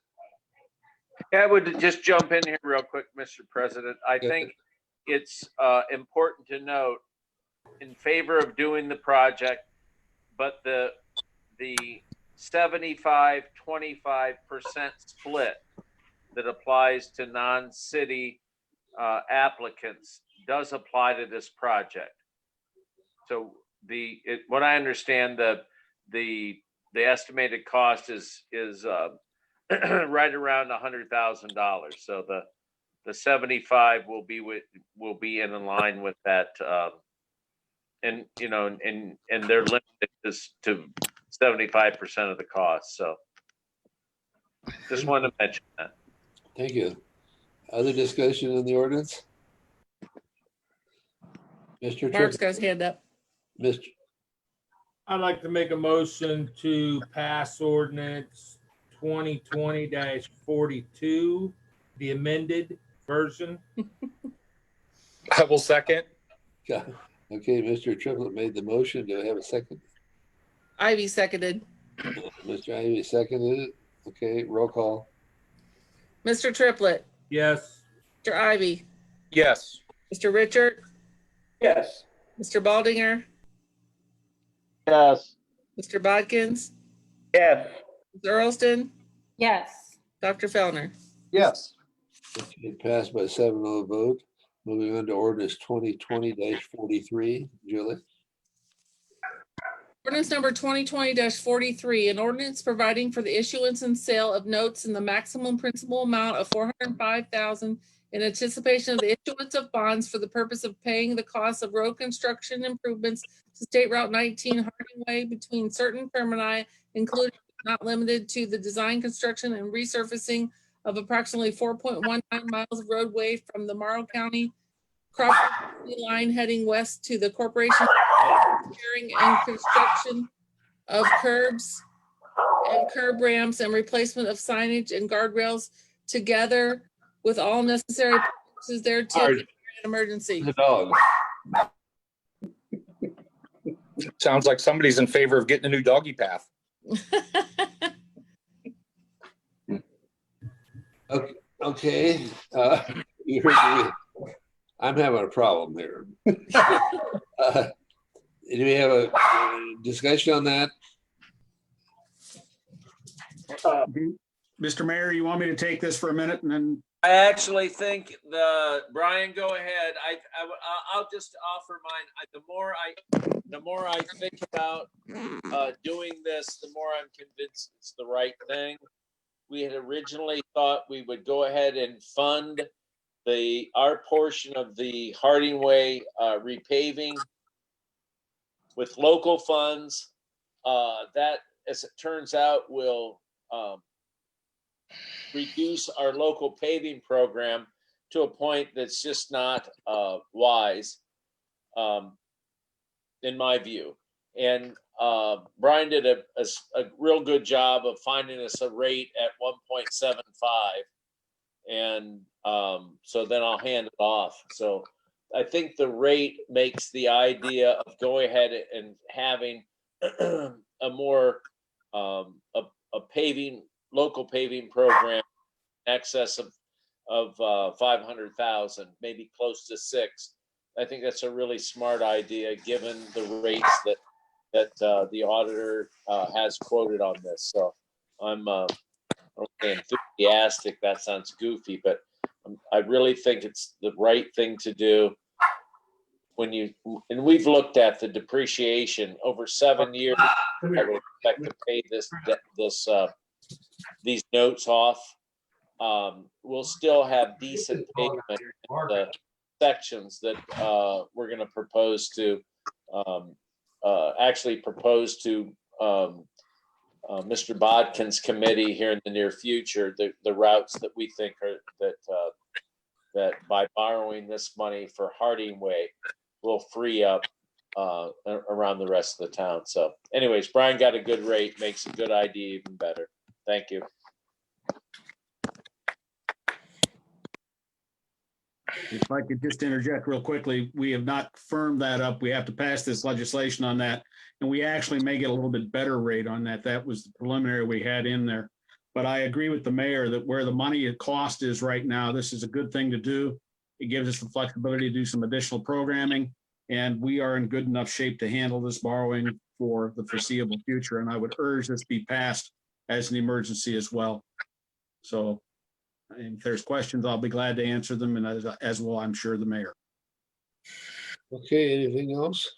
I would just jump in here real quick, Mr. President. I think it's important to note in favor of doing the project, but the 75-25% split that applies to non-city applicants does apply to this project. So what I understand, the estimated cost is right around $100,000. So the 75 will be in line with that and, you know, and they're limited to 75% of the cost. So just wanted to mention that. Thank you. Other discussion on the ordinance? Mr. Mark's Tripp, got his hand up. Mr. I'd like to make a motion to pass ordinance 2020-42, the amended version. I will second. Okay, Mr. Triplett made the motion. Do I have a second? Ivy seconded. Mr. Ivy seconded it. Okay, roll call. Mr. Triplett, Yes. Mr. Ivy, Yes. Mr. Richard, Yes. Mr. Baldinger, Yes. Mr. Bodkins, Yes. Ms. Earlston, Yes. Dr. Fellner. Yes. Okay, passed by 7-0 vote. Moving on to ordinance 2020-43. Julie? Ordinance number 2020-43, an ordinance providing for the issuance and sale of notes in the maximum principal amount of $405,000 in anticipation of the issuance of bonds for the purpose of paying the cost of road construction improvements to State Route 19 Harding Way between certain termini, including but not limited to the design, construction, and resurfacing of approximately 4.19 miles of roadway from the Morrow County Crawford line heading west to the corporation, repairing and construction of curbs and curb ramps and replacement of signage and guardrails together with all necessary purposes thereto in an emergency. The dog. Sounds like somebody's in favor of getting a new doggy path. Okay. You heard me. I'm having a problem here. Do we have a discussion on that? Mr. Mayor, you want me to take this for a minute and then? I actually think Brian, go ahead. I'll just offer mine. The more I think about doing this, the more I'm convinced it's the right thing. We had originally thought we would go ahead and fund our portion of the Harding Way repaving with local funds. That, as it turns out, will reduce our local paving program to a point that's just not wise, in my view. And Brian did a real good job of finding us a rate at 1.75. And so then I'll hand it off. So I think the rate makes the idea of going ahead and having a more a paving, local paving program in excess of 500,000, maybe close to 6. I think that's a really smart idea given the rates that the auditor has quoted on this. So I'm enthusiastic. That sounds goofy, but I really think it's the right thing to do. And we've looked at the depreciation over 7 years. I would expect to pay these notes off. We'll still have decent payment in the sections that we're going to propose to Mr. Bodkin's committee here in the near future, the routes that we think are that by borrowing this money for Harding Way will free up around the rest of the town. So anyways, Brian got a good rate, makes a good idea even better. Thank you. If I could just interject real quickly, we have not firmed that up. We have to pass this legislation on that. And we actually may get a little bit better rate on that. That was the preliminary we had in there. But I agree with the mayor that where the money cost is right now, this is a good thing to do. It gives us the flexibility to do some additional programming. And we are in good enough shape to handle this borrowing for the foreseeable future. And I would urge this be passed as an emergency as well. So if there's questions, I'll be glad to answer them, and as well, I'm sure the mayor. Okay, anything else?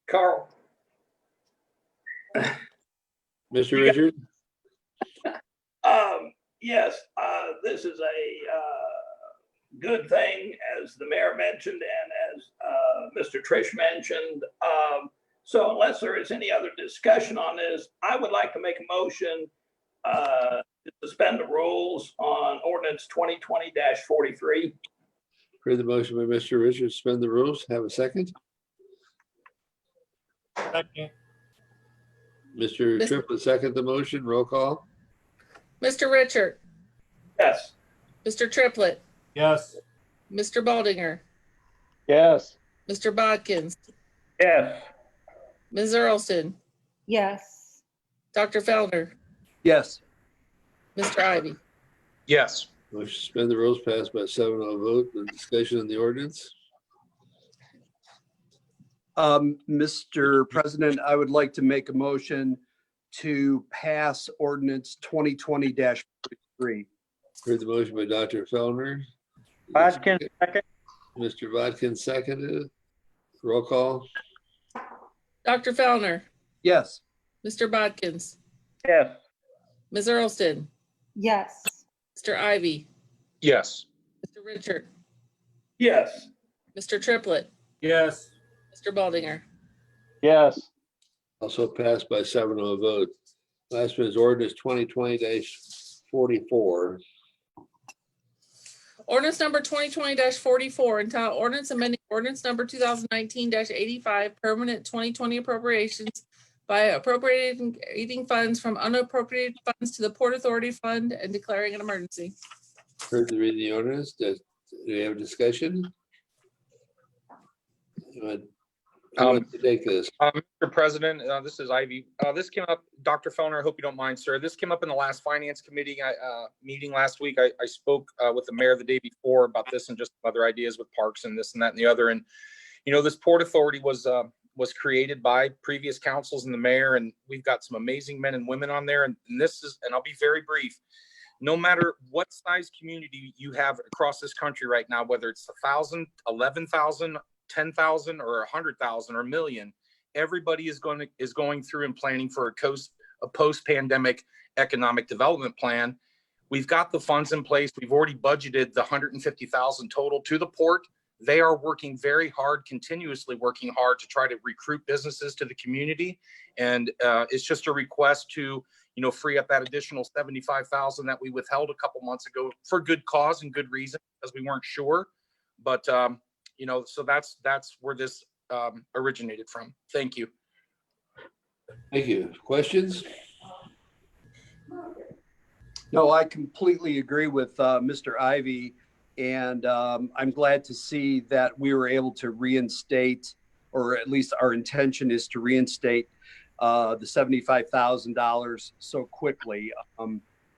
Carl. Mr. Richard? Yes, this is good thing, as the mayor mentioned and as Mr. Trish mentioned. So unless there is any other discussion on this, I would like to make a motion to suspend the rules on ordinance 2020-43. Heard the motion by Mr. Richards, suspend the rules. Have a second. Second. Mr. Triplett, second the motion. Roll call. Mr. Richard, Yes. Mr. Triplett, Yes. Mr. Baldinger, Yes. Mr. Bodkins, Yes. Ms. Earlston, Yes. Dr. Fellner, Yes. Mr. Ivy. Yes. Motion to suspend the rules passed by 7-0 vote. The discussion on the ordinance. Mr. President, I would like to make a motion to pass ordinance 2020-43. Heard the motion by Dr. Fellner. Bodkin, second. Mr. Bodkin seconded. Roll call. Dr. Fellner, Yes. Mr. Bodkins, Yes. Ms. Earlston, Yes. Mr. Ivy, Yes. Mr. Richard, Yes. Mr. Triplett, Yes. Mr. Baldinger. Yes. Also passed by 7-0 vote. Last one is ordinance 2020-44. Ordinance number 2020-44, entitled ordinance amending ordinance number 2019-85, permanent 2020 appropriations by appropriating funds from unappropriated funds to the Port Authority Fund and declaring an emergency. Heard the reading of the ordinance. Do we have a discussion? Who wants to take this? Mr. President, this is Ivy. This came up, Dr. Fellner, I hope you don't mind, sir. This came up in the last finance committee meeting last week. I spoke with the mayor the day before about this and just other ideas with parks and this and that and the other. And, this Port Authority was created by previous councils and the mayor, and we've got some amazing men and women on there. And this is, and I'll be very brief, no matter what size community you have across this country right now, whether it's 1,000, 11,000, 10,000 or 100,000 or a million, everybody is going through and planning for a post-pandemic economic development plan. We've got the funds in place. We've already budgeted the 150,000 total to the port. They are working very hard, continuously working hard to try to recruit businesses to the community. And it's just a request to, free up that additional 75,000 that we withheld a couple months ago for good cause and good reason, because we weren't sure. But so that's where this originated from. Thank you. Thank you. Questions? No, I completely agree with Mr. Ivy. And I'm glad to see that we were able to reinstate, or at least our intention is to reinstate the $75,000 so quickly.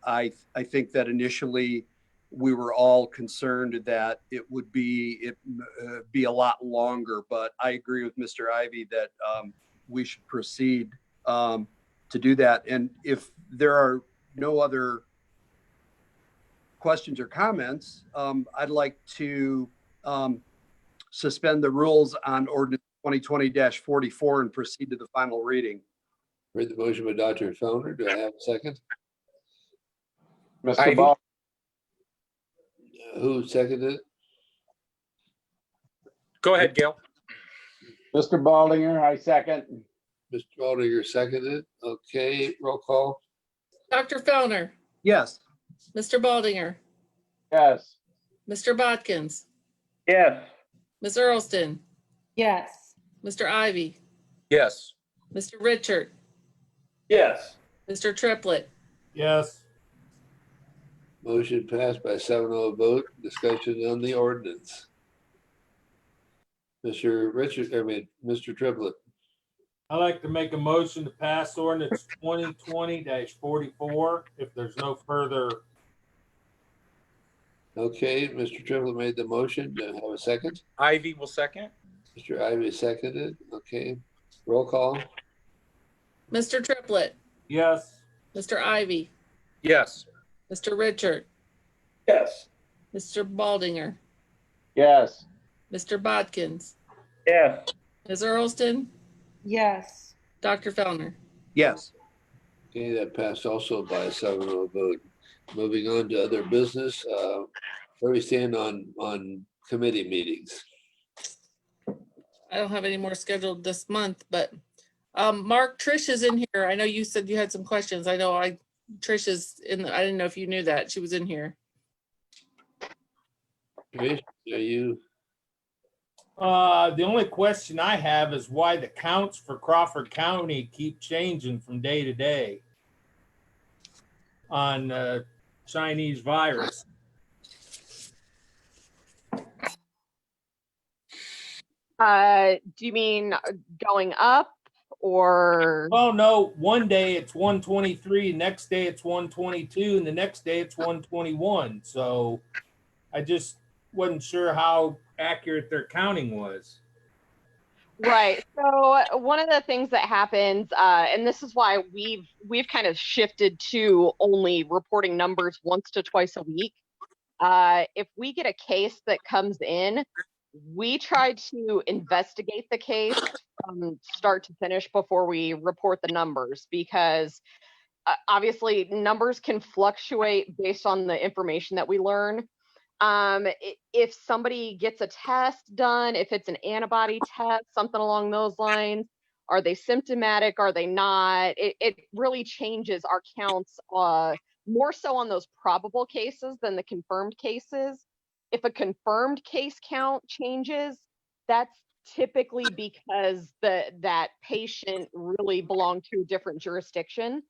I think that initially we were all concerned that it would be a lot longer, but I agree with Mr. Ivy that we should proceed to do that. And if there are no other questions or comments, I'd like to suspend the rules on ordinance 2020-44 and proceed to the final reading. Heard the motion by Dr. Fellner. Do I have a second? Mr. Ivy? Ball. Who seconded it? Go ahead, Gail. Mr. Baldinger, I second. Mr. Baldinger seconded. Okay, roll call. Dr. Fellner, Yes. Mr. Baldinger, Yes. Mr. Bodkins, Yes. Ms. Earlston, Yes. Mr. Ivy, Yes. Mr. Richard, Yes. Mr. Triplett, Yes. Motion passed by 7-0 vote. Discussion on the ordinance. Mr. Triplett. I'd like to make a motion to pass ordinance 2020-44 if there's no further. Okay, Mr. Triplett made the motion. Do I have a second? Ivy will second. Mr. Ivy seconded. Okay, roll call. Mr. Triplett, Yes. Mr. Ivy, Yes. Mr. Richard, Yes. Mr. Baldinger, Yes. Mr. Bodkins, Yes. Ms. Earlston, Yes. Dr. Fellner. Yes. Okay, that passed also by a 7-0 vote. Moving on to other business. Where we stand on committee meetings? I don't have any more scheduled this month, but Mark, Trish is in here. I know you said you had some questions. I know Trish is in, I didn't know if you knew that. She was in here. Trish, are you? The only question I have is why the counts for Crawford County keep changing from day to day on Chinese virus. Do you mean going up or? Oh no, one day it's 123, next day it's 122, and the next day it's 121. So I just wasn't sure how accurate their counting was. Right. So one of the things that happens, and this is why we've kind of shifted to only reporting numbers once to twice a week. If we get a case that comes in, we try to investigate the case from start to finish before we report the numbers, because obviously numbers can fluctuate based on the information that we learn. If somebody gets a test done, if it's an antibody test, something along those lines, are they symptomatic? Are they not? It really changes our counts more so on those probable cases than the confirmed cases. If a confirmed case count changes, that's typically because that patient really belonged to a different jurisdiction.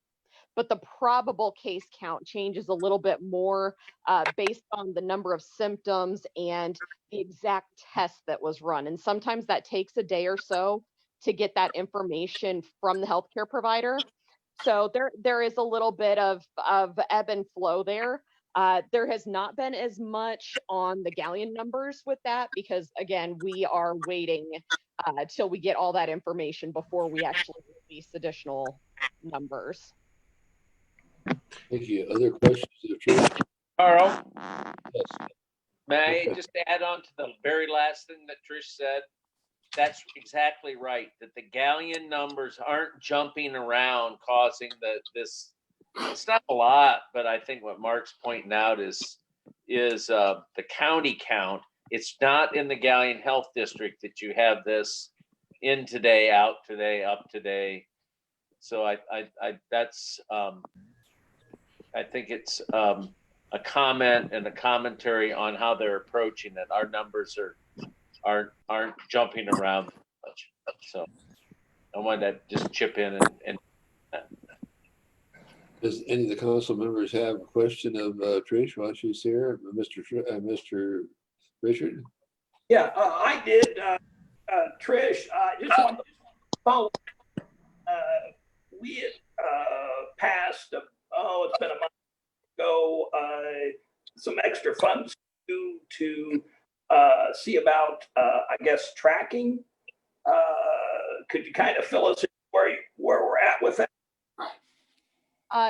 But the probable case count changes a little bit more based on the number of symptoms and the exact test that was run. And sometimes that takes a day or so to get that information from the healthcare provider. So there is a little bit of ebb and flow there. There has not been as much on the Galion numbers with that because, again, we are waiting till we get all that information before we actually release additional numbers. Thank you. Other questions? Carl, Yes. may I just add on to the very last thing that Trish said? That's exactly right, that the Galion numbers aren't jumping around causing this. It's not a lot, but I think what Mark's pointing out is the county count. It's not in the Galion Health District that you have this in today, out today, up today. So I that's I think it's a comment and a commentary on how they're approaching it. Our numbers aren't jumping around much. So I wanted to just chip in and Does any of the council members have a question of Trish while she's here? Mr. Richard? Yeah, I did. Trish, I just wanted to follow. We had passed, it's been a month ago, some extra funds to see about, I guess, tracking. Could you kind of fill us in where we're at with that?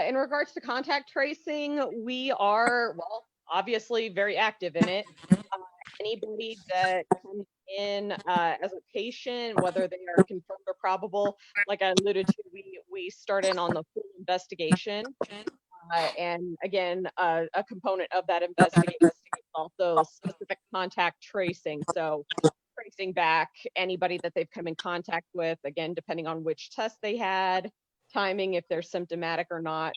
In regards to contact tracing, we are, well, obviously very active in it. Anybody that comes in as a patient, whether they are confirmed or probable, like I alluded to, we start in on the full investigation. And again, a component of that investigation is also specific contact tracing. So tracing back anybody that they've come in contact with, again, depending on which test they had, timing, if they're symptomatic or not,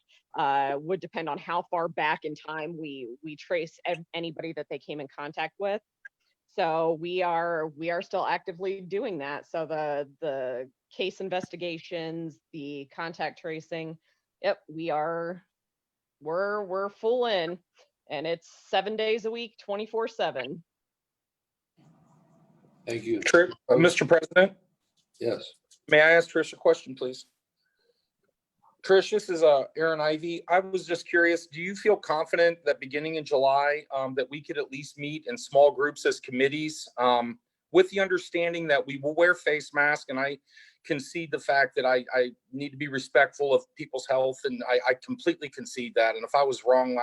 would depend on how far back in time we trace anybody that they came in contact with. So we are still actively doing that. So the case investigations, the contact tracing, yep, we're full in, and it's 7 days a week, 24/7. Thank you. Mr. President, Yes. may I ask Trish a question, please? Trish, this is Aaron Ivy. I was just curious, do you feel confident that beginning in July that we could at least meet in small groups as committees with the understanding that we will wear face masks? And I concede the fact that I need to be respectful of people's health, and I completely concede that. And if I was wrong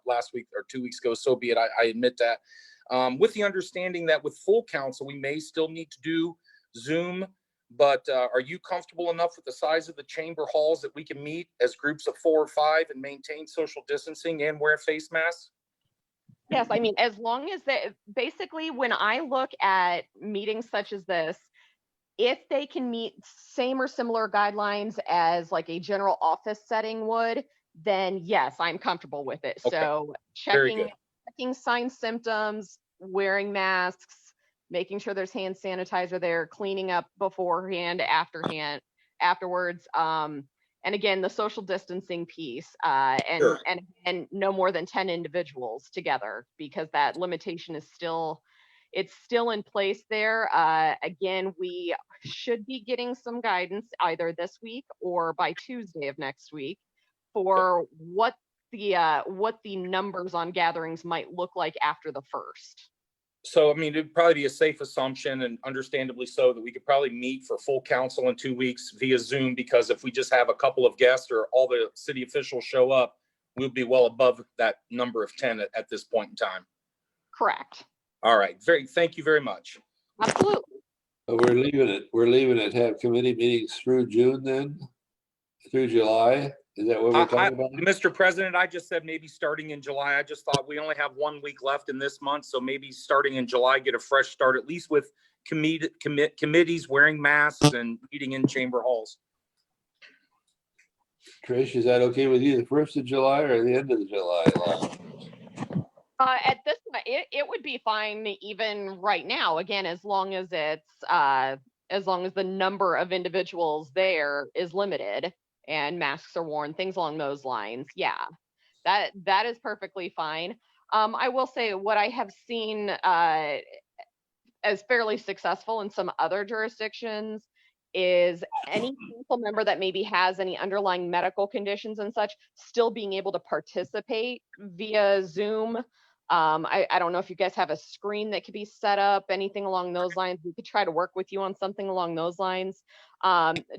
last week or 2 weeks ago, so be it. I admit that. With the understanding that with full council, we may still need to do Zoom. But are you comfortable enough with the size of the chamber halls that we can meet as groups of 4 or 5 and maintain social distancing and wear face masks? Yes, I mean, as long as they, basically, when I look at meetings such as this, if they can meet same or similar guidelines as like a general office setting would, then yes, I'm comfortable with it. Okay. So Very checking signs, symptoms, wearing masks, making sure there's hand sanitizer there, cleaning up beforehand, afterwards. And again, the social distancing piece, Sure. and no more than 10 individuals together, because that limitation is still, it's still in place there. Again, we should be getting some guidance either this week or by Tuesday of next week for what the numbers on gatherings might look like after the first. So, I mean, it'd probably be a safe assumption, and understandably so, that we could probably meet for full council in 2 weeks via Zoom, because if we just have a couple of guests or all the city officials show up, we'll be well above that number of 10 at this point in time. Correct. All right. Thank you very much. Absolutely. We're leaving it, have committee meetings through June then? Through July? Is that what we're talking about? Mr. President, I just said maybe starting in July. I just thought we only have 1 week left in this month, so maybe starting in July, get a fresh start, at least with committees wearing masks and meeting in chamber halls. Trish, is that okay with you, the 1st of July or the end of July? At this point, it would be fine even right now. Again, as long as the number of individuals there is limited and masks are worn, things along those lines. Yeah, that is perfectly fine. I will say what I have seen as fairly successful in some other jurisdictions is any council member that maybe has any underlying medical conditions and such still being able to participate via Zoom. I don't know if you guys have a screen that could be set up, anything along those lines. We could try to work with you on something along those lines,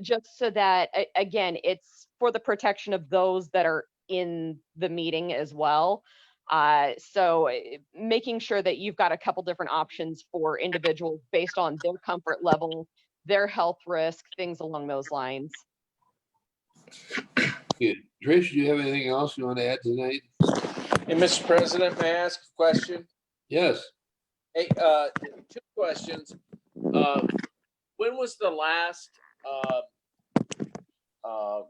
just so that, again, it's for the protection of those that are in the meeting as well. So making sure that you've got a couple different options for individuals based on their comfort level, their health risk, things along those lines. Good. Trish, do you have anything else you want to add tonight? Hey, Mr. President, may I ask a question? Yes. Hey, 2 questions. When was the last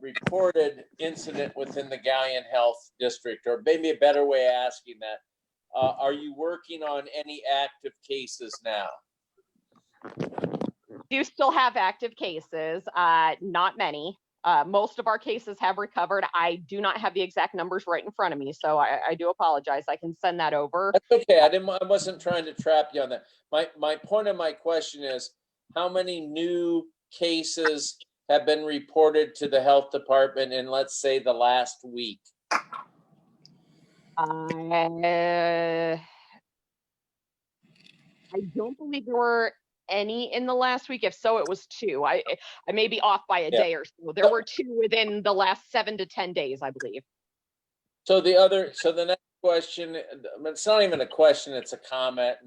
reported incident within the Galion Health District? Or maybe a better way of asking that, are you working on any active cases now? Do still have active cases, not many. Most of our cases have recovered. I do not have the exact numbers right in front of me, so I do apologize. I can send that over. That's okay. I wasn't trying to trap you on that. My point of my question is, how many new cases have been reported to the health department in, let's say, the last week? I don't believe there were any in the last week. If so, it was 2. I may be off by a day or so. There were 2 within the last 7 to 10 days, I believe. So the next question, it's not even a question, it's a comment,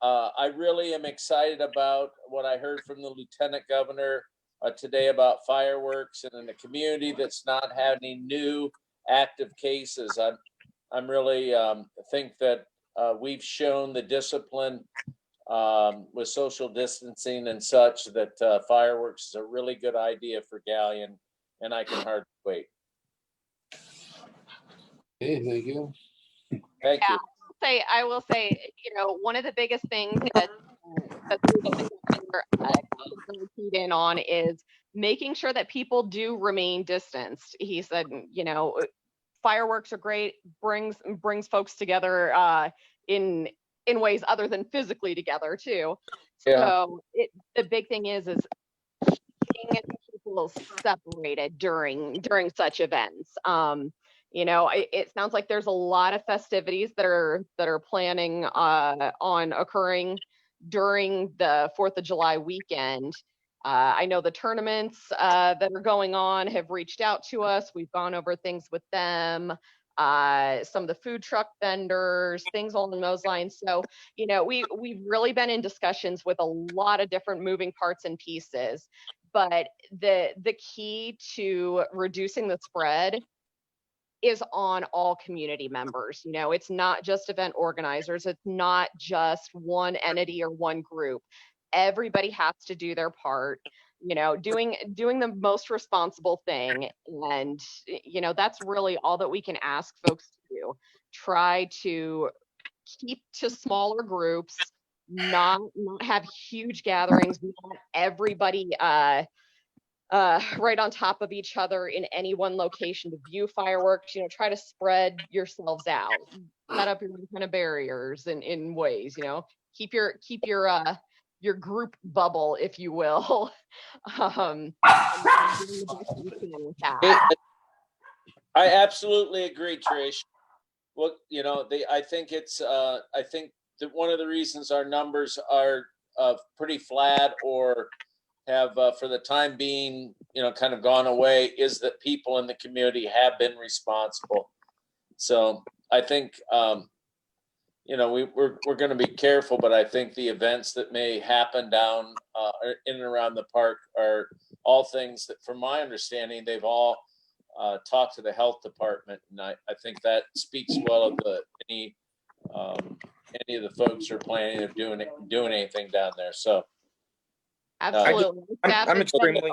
I really am excited about what I heard from the Lieutenant Governor today about fireworks, and in a community that's not having new active cases. I'm really think that we've shown the discipline with social distancing and such that fireworks is a really good idea for Galion, and I can hardly wait. Okay, thank you. Thank you. I will say, one of the biggest things that keyed in on is making sure that people do remain distanced. He said, fireworks are great, brings folks together in ways other than physically together too. Yeah. So the big thing is keeping people separated during such events. It sounds like there's a lot of festivities that are planning on occurring during the 4th of July weekend. I know the tournaments that are going on have reached out to us. We've gone over things with them. Some of the food truck vendors, things along those lines. So, we've really been in discussions with a lot of different moving parts and pieces. But the key to reducing the spread is on all community members. You know, it's not just event organizers. It's not just one entity or one group. Everybody has to do their part, you know, doing the most responsible thing. And, you know, that's really all that we can ask folks to do. Try to keep to smaller groups, not have huge gatherings, not everybody right on top of each other in any one location to view fireworks. You know, try to spread yourselves out, set up your own kind of barriers in ways, you know, keep your group bubble, if you will. And doing the best you can with that. I absolutely agree, Trish. Well, you know, I think it's, I think that one of the reasons our numbers are pretty flat or have, for the time being, you know, kind of gone away is that people in the community have been responsible. So I think, you know, we're going to be careful, but I think the events that may happen down in and around the park are all things that, from my understanding, they've all talked to the health department, and I think that speaks well of any of the folks who are planning of doing anything down there. So Absolutely. I'm extremely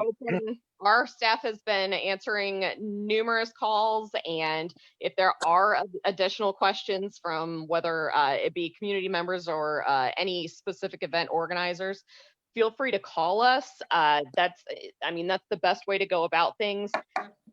Our staff has been answering numerous calls, and if there are additional questions from whether it be community members or any specific event organizers, feel free to call us. That's the best way to go about things,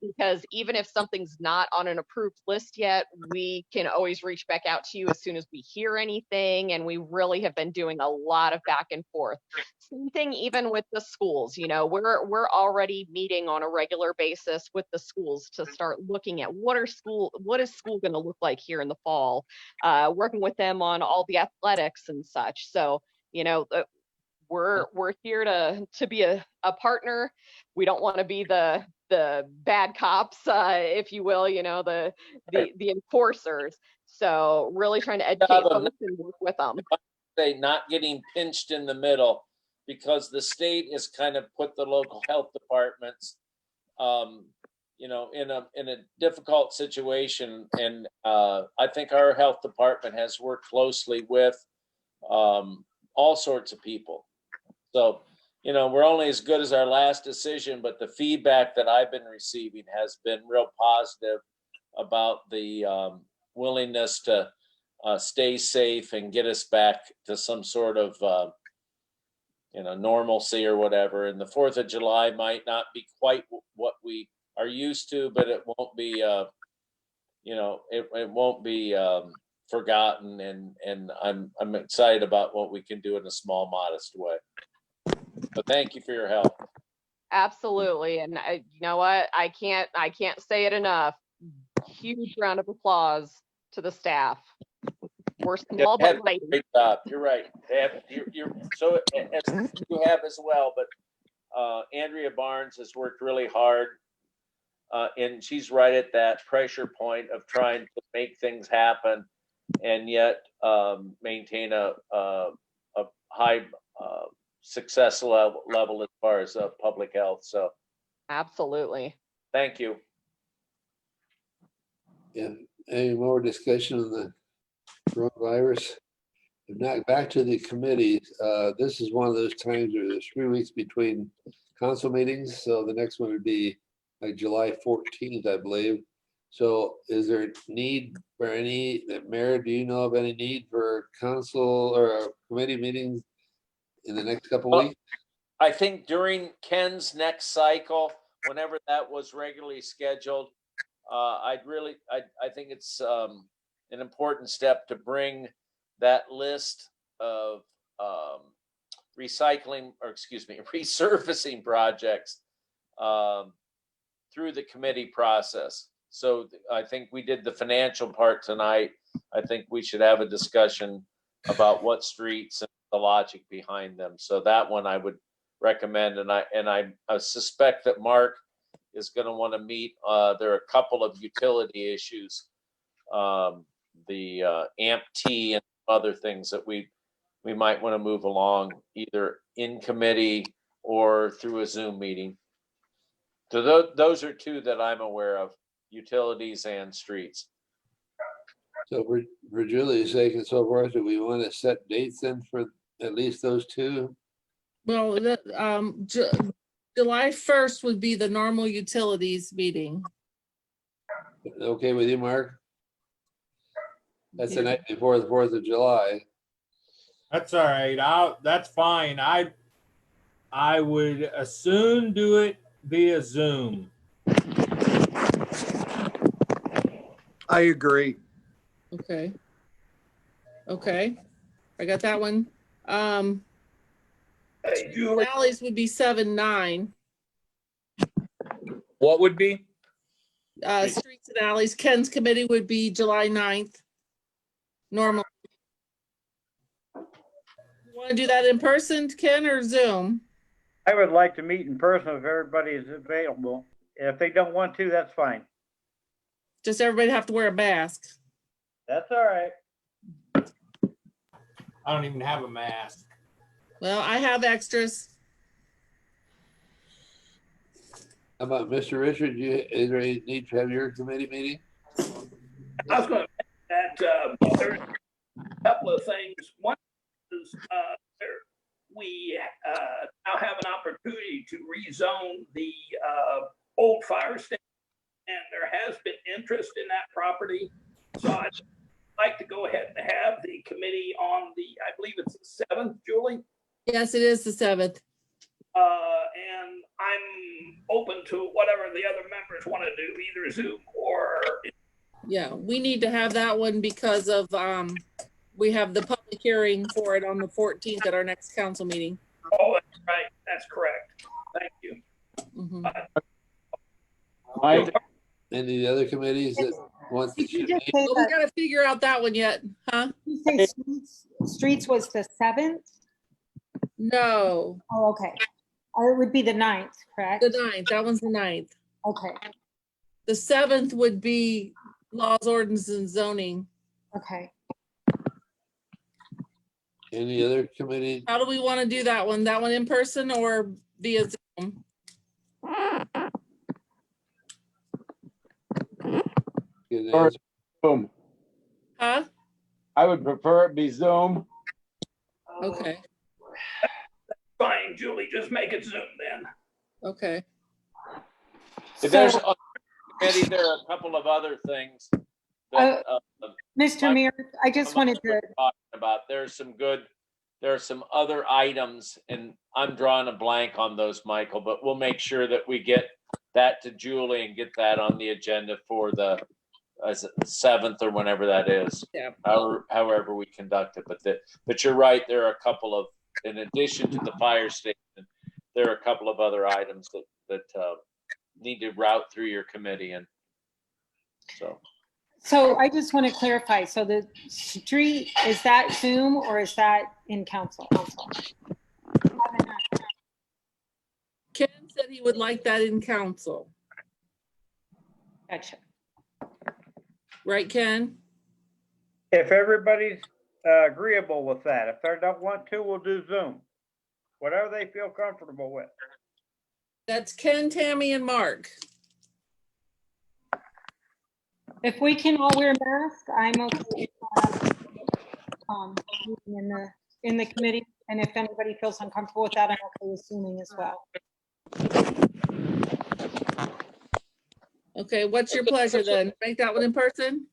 because even if something's not on an approved list yet, we can always reach back out to you as soon as we hear anything. And we really have been doing a lot of back and forth. Same thing even with the schools. You know, we're already meeting on a regular basis with the schools to start looking at what is school going to look like here in the fall, working with them on all the athletics and such. So, you know, we're here to be a partner. We don't want to be the bad cops, if you will, you know, the enforcers. So really trying to educate folks and work with them. They not getting pinched in the middle, because the state has kind of put the local health departments, you know, in a difficult situation. And I think our health department has worked closely with all sorts of people. So, you know, we're only as good as our last decision, but the feedback that I've been receiving has been real positive about the willingness to stay safe and get us back to some sort of, you know, normalcy or whatever. And the 4th of July might not be quite what we are used to, but it won't be, you know, it won't be forgotten. And I'm excited about what we can do in a small, modest way. But thank you for your help. Absolutely. And you know what? I can't say it enough. Huge round of applause to the staff. We're small but mighty. Great job. You're right. You're so, as you have as well. But Andrea Barnes has worked really hard, and she's right at that pressure point of trying to make things happen, and yet maintain a high success level as far as public health. So absolutely. Thank you. Yeah. Any more discussion on the coronavirus? If not, back to the committees. This is one of those times where there's 3 weeks between council meetings. So the next one would be like July 14th, I believe. So is there a need for any, Mayor, do you know of any need for council or committee meetings in the next couple weeks? I think during Ken's next cycle, whenever that was regularly scheduled, I think it's an important step to bring that list of resurfacing projects through the committee process. So I think we did the financial part tonight. I think we should have a discussion about what streets and the logic behind them. So that one I would recommend, and I suspect that Mark is going to want to meet. There are a couple of utility issues, the AMP-T and other things that we might want to move along either in committee or through a Zoom meeting. So those are two that I'm aware of. utilities and streets. So for Julie's sake and so forth, do we want to set dates then for at least those two? Well, July 1st would be the normal utilities meeting. Okay with you, Mark? That's the Yeah. night before the 4th of July. That's all right. That's fine. I would as soon do it via Zoom. I agree. Okay. Okay, I got that one. Hey, Julie, Alleys would be 7/9. What would be? Streets and alleys, Ken's committee would be July 9th. Normal. You want to do that in person, Ken, or Zoom? I would like to meet in person if everybody is available. If they don't want to, that's fine. Just everybody have to wear a mask. That's all right. I don't even have a mask. Well, I have extras. How about Mr. Richard? Is there any need to have your committee meeting? I was going to mention that there's a couple of things. One is we now have an opportunity to rezone the old fire station, and there has been interest in that property. So I'd like to go ahead and have the committee on the, I believe it's the 7th, Julie. Yes, it is the 7th. And I'm open to whatever the other members want to do, either Zoom or. Yeah, we need to have that one because of, we have the public hearing for it on the 14th at our next council meeting. Oh, that's right. That's correct. Thank you. Mhm. Mike, Any of the other committees that want to? Did you just say Well, we that, gotta figure out that one yet, huh? you say streets was the 7th? No, Oh, okay. It would be the 9th, correct? the 9th, that one's the 9th. Okay, The 7th would be laws, ordinance, and zoning. okay. Any other committee? How do we want to do that one? That one in person or via Zoom? Get an Or- answer? Zoom. Huh? I would prefer it be Zoom. Okay, Fine, Julie, just make it Zoom then. okay. If there's So, a committee, there are a couple of other things that Mr. Mayor, I just wanted to, talking about. There are some other items, and I'm drawing a blank on those, Michael, but we'll make sure that we get that to Julie and get that on the agenda for the 7th or whenever that is. Yeah. However we conduct it, but you're right, there are a couple of, in addition to the fire station, there are a couple of other items that need to route through your committee, and so I just want to clarify. So the street, is that Zoom or is that in council? Ken said he would like that in council, Gotcha. right, Ken? If everybody's agreeable with that, if they don't want to, we'll do Zoom. Whatever they feel comfortable with. That's Ken, Tammy, and Mark. If we can all wear masks, I'm okay. In the committee, and if anybody feels uncomfortable with that, I'm okay with Zooming as well. Okay, what's your pleasure then? Make that one in person?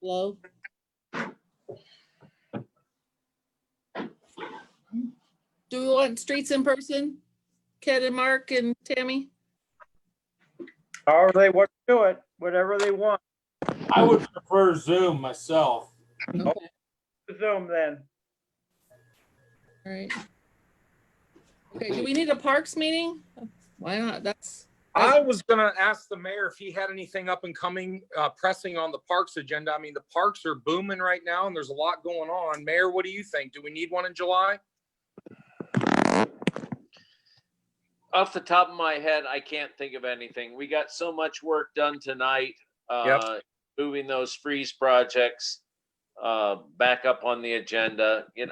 Hello? Do we want streets in person? Ken and Mark and Tammy? However they want to do it, whatever they want. I would prefer Zoom myself. Okay, Zoom then. all right. Okay, do we need a parks meeting? Why not? I was gonna ask the mayor if he had anything up and coming, pressing on the parks agenda. I mean, the parks are booming right now and there's a lot going on. Mayor, what do you think? Do we need one in July? off the top of my head, I can't think of anything. We got so much work done tonight, moving those freeze projects back up on the agenda. And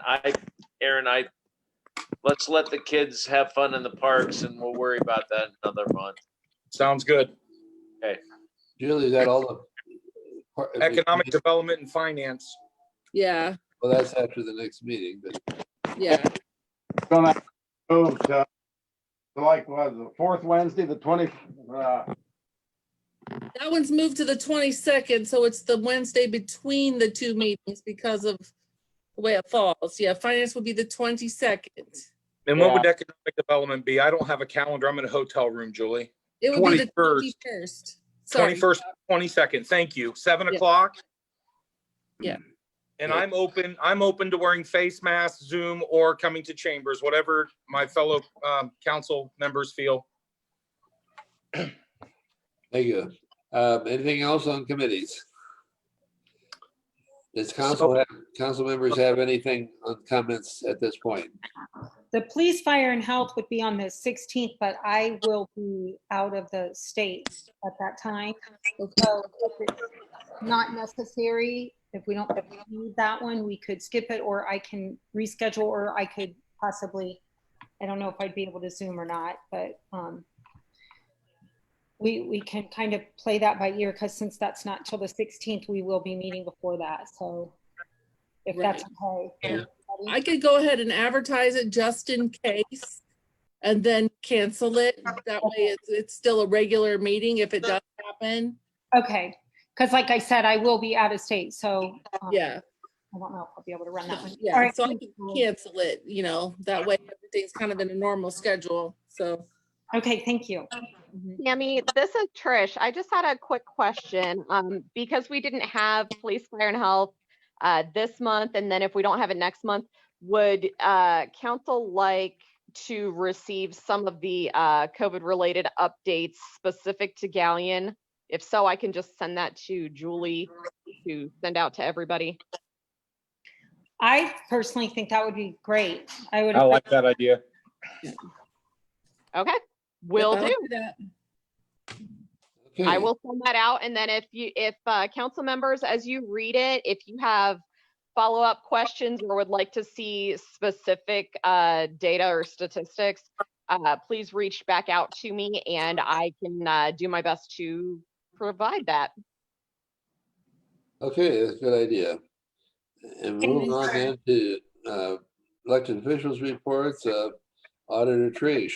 Aaron, let's let the kids have fun in the parks and we'll worry about that in another month. Sounds good. Julie, is that all the? Economic development and finance. Yeah, Well, that's after the next meeting, but yeah. Gonna move to like, what, the fourth Wednesday, the 20, That one's moved to the 22nd, so it's the Wednesday between the two meetings because of the way it falls. Yeah, finance would be the 22nd. And what would economic development be? I don't have a calendar. I'm in a hotel room, Julie. It would be the 21st. 21st. Sorry. 21st, 22nd. Thank you. 7 Yeah. o'clock. Yeah. And I'm open to wearing face masks, Zoom, or coming to chambers, whatever my fellow council members feel. thank you. Anything else on committees? Does council members have anything on comments at this point? The police, fire, and health would be on the 16th, but I will be out of the state at that time. So if it's not necessary, if we don't need that one, we could skip it, or I can reschedule, or I could possibly, I don't know if I'd be able to Zoom or not, but we can kind of play that by ear, because since that's not till the 16th, we will be meeting before that. So if that's okay. Yeah. I could go ahead and advertise it just in case and then cancel it. That way it's still a regular meeting if it does happen. Okay. Because like I said, I will be out of state. So Yeah. I don't know if I'll be able to run that one. Yeah. All right. So I can cancel it, that way everything's kind of in a normal schedule. So. Okay. Thank you. Tammy, this is Trish. I just had a quick question. Because we didn't have police, fire, and health this month, and then if we don't have it next month, would council like to receive some of the COVID-related updates specific to Galion? If so, I can just send that to Julie to send out to everybody. I personally think that would be great. I like that idea. Okay, will do. That. Okay. I will send that out, and then if council members, as you read it, if you have follow-up questions or would like to see specific data or statistics, please reach back out to me, and I can do my best to provide that. Okay, that's a good idea. And moving on then to elected officials reports, Auditor Trish.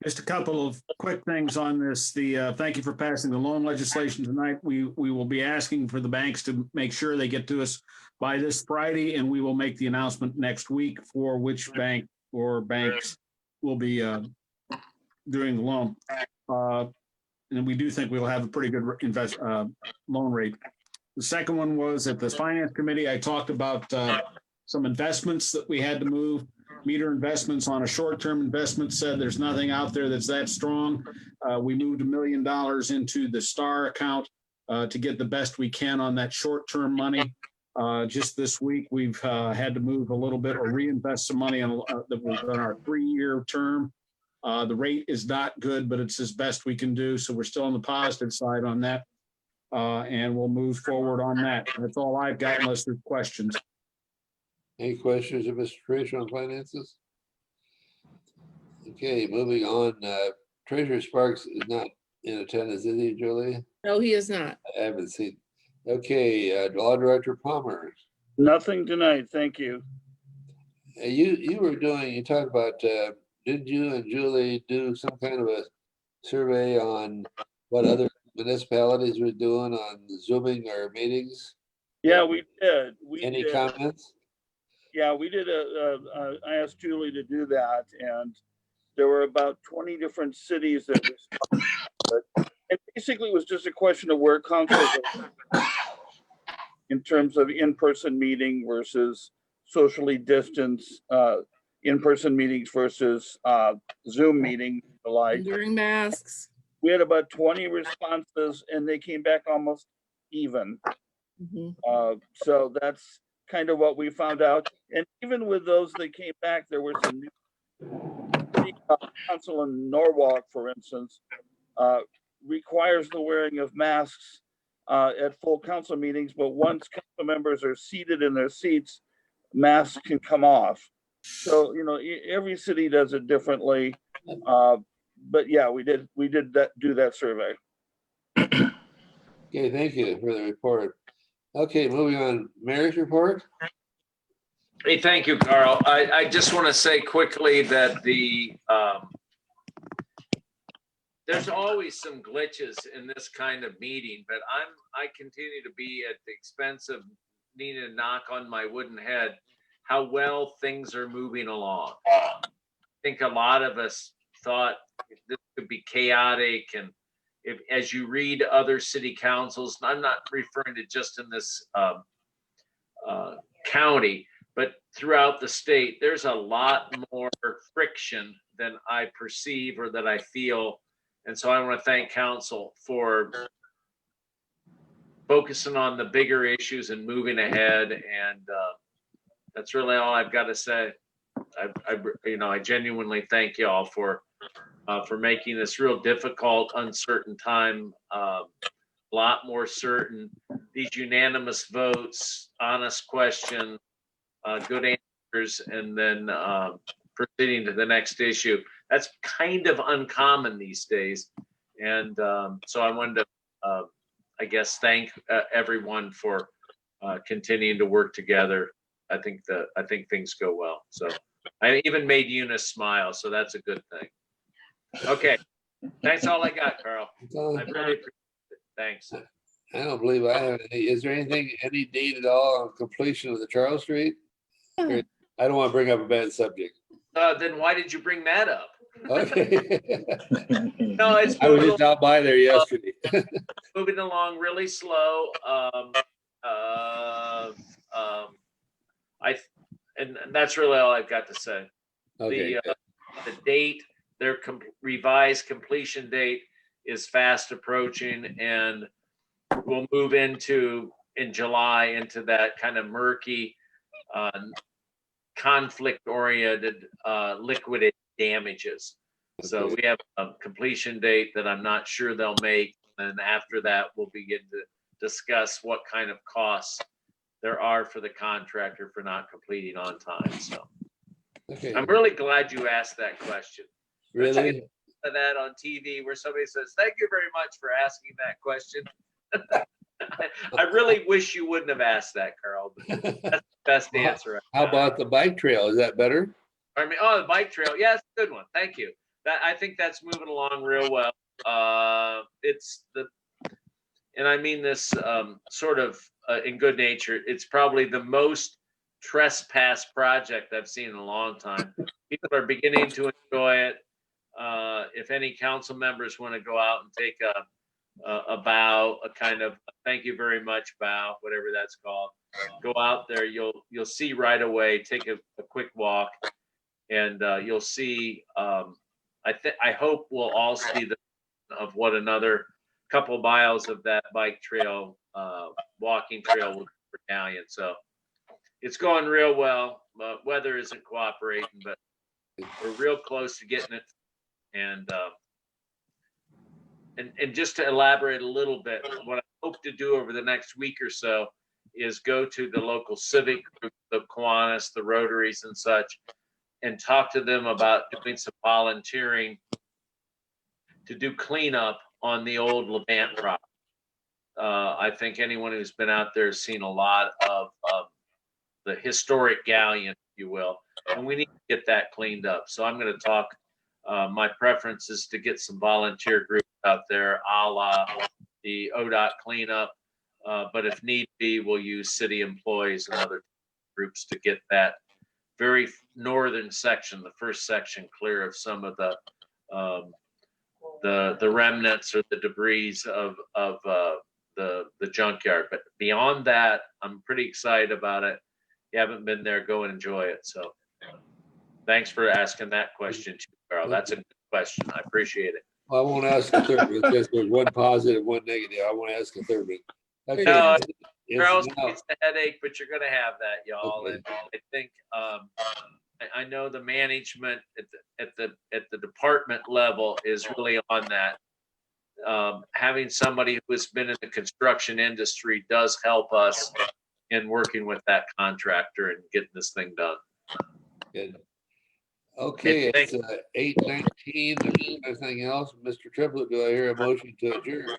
Just a couple of quick things on this. Thank you for passing the loan legislation tonight. We will be asking for the banks to make sure they get to us by this Friday, and we will make the announcement next week for which bank or banks will be doing the loan. And we do think we will have a pretty good loan rate. The second one was at the Finance Committee. I talked about some investments that we had to move. Meter investments on a short-term investment, said there's nothing out there that's that strong. We moved $1 million into the STAR account to get the best we can on that short-term money. Just this week, we've had to move a little bit or reinvest some money on that was on our 3-year term. The rate is not good, but it's as best we can do. So we're still on the positive side on that. And we'll move forward on that. That's all I've got unless there's questions. Any questions of Mr. Trish on finances? Okay, moving on. Treasurer Sparks is not in attendance, is he, Julie? No, he is not. I haven't seen. Okay, Law Director Palmer. Nothing tonight, thank you. You talked about, didn't you and Julie do some kind of a survey on what other municipalities were doing on Zooming our meetings? Yeah, we did. Any comments? Yeah, we did I asked Julie to do that, and there were about 20 different cities that responded. And basically it was just a question of where councils are in terms of in-person meeting versus socially distanced in-person meetings versus Zoom meetings alike. Wearing masks. We had about 20 responses and they came back almost even. So that's kind of what we found out. And even with those that came back, there were some new council in Norwalk, for instance, requires the wearing of masks at full council meetings, but once council members are seated in their seats, masks can come off. So, every city does it differently. But yeah, we did do that survey. Okay, thank you for the report. Okay, moving on, Mayor's report. Hey, thank you, Carl. I just want to say quickly that there's always some glitches in this kind of meeting, but I continue to be at the expense of needing to knock on my wooden head how well things are moving along. I think a lot of us thought this could be chaotic, and as you read other city councils, and I'm not referring to just in this county, but throughout the state, there's a lot more friction than I perceive or that I feel. And so I want to thank council for focusing on the bigger issues and moving ahead. And that's really all I've got to say. I genuinely thank y'all for making this real difficult, uncertain time a lot more certain. These unanimous votes, honest questions, good answers, and then proceeding to the next issue. That's kind of uncommon these days. And so I wanted to, I guess, thank everyone for continuing to work together. I think things go well. So I even made Eunice smile, so that's a good thing. Okay, that's all I got, Carl. I really appreciate it. Thanks. I don't believe I have any. Is there any date at all on completion of the Charles Street? I don't want to bring up a bad subject. Then why did you bring that up? Okay. No, it's I was just out by there yesterday. moving along really slow. And that's really all I've got to say. Okay. The date, their revised completion date is fast approaching, and we'll move in July into that kind of murky, conflict-oriented, liquidated damages. So we have a completion date that I'm not sure they'll make. And after that, we'll begin to discuss what kind of costs there are for the contractor for not completing on time. So I'm really glad you asked that question. Really? That on TV where somebody says, "Thank you very much for asking that question." I really wish you wouldn't have asked that, Carl. But that's the best answer. How about the bike trail? Is that better? The bike trail. Yeah, it's a good one. Thank you. I think that's moving along real well. And I mean this sort of in good nature. It's probably the most trespass project I've seen in a long time. People are beginning to enjoy it. If any council members want to go out and take a bow, a kind of thank you very much bow, whatever that's called, go out there. You'll see right away. Take a quick walk, and you'll see. I hope we'll all see of what another couple miles of that bike trail, walking trail will be for Galion. So it's going real well. Weather isn't cooperating, but we're real close to getting it. And just to elaborate a little bit, what I hope to do over the next week or so is go to the local civic group, the Kiwanis, the Rotaries and such, and talk to them about doing some volunteering to do cleanup on the old Levant property. I think anyone who's been out there has seen a lot of the historic Galion, if you will, and we need to get that cleaned up. So I'm going to talk. My preference is to get some volunteer groups out there, a la the ODOT cleanup. But if need be, we'll use city employees and other groups to get that very northern section, the first section, clear of some of the remnants or the debris of the junkyard. But beyond that, I'm pretty excited about it. If you haven't been there, go and enjoy it. So thanks for asking that question too, Carl. That's a good question. I appreciate it. Well, I won't ask a third one. Just there's one positive, one negative. I won't ask a third one. Okay. No, Carl's it's a headache, but you're going to have that, y'all. Okay. And I think I know the management at the department level is really on that. Having somebody who has been in the construction industry does help us in working with that contractor and getting this thing done. Good. Okay, Thank it's 8:19. There's anything else? Mr. Triplett, do I hear a motion to adjourn?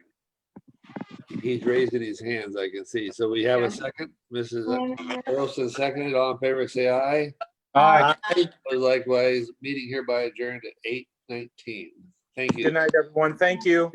He's raising his hands, I can see. So we have a second. Mrs. Earlston seconded. All in favor, say aye. Aye. Likewise, meeting hereby adjourned at 8:19. Thank you. Good night, everyone. Thank you.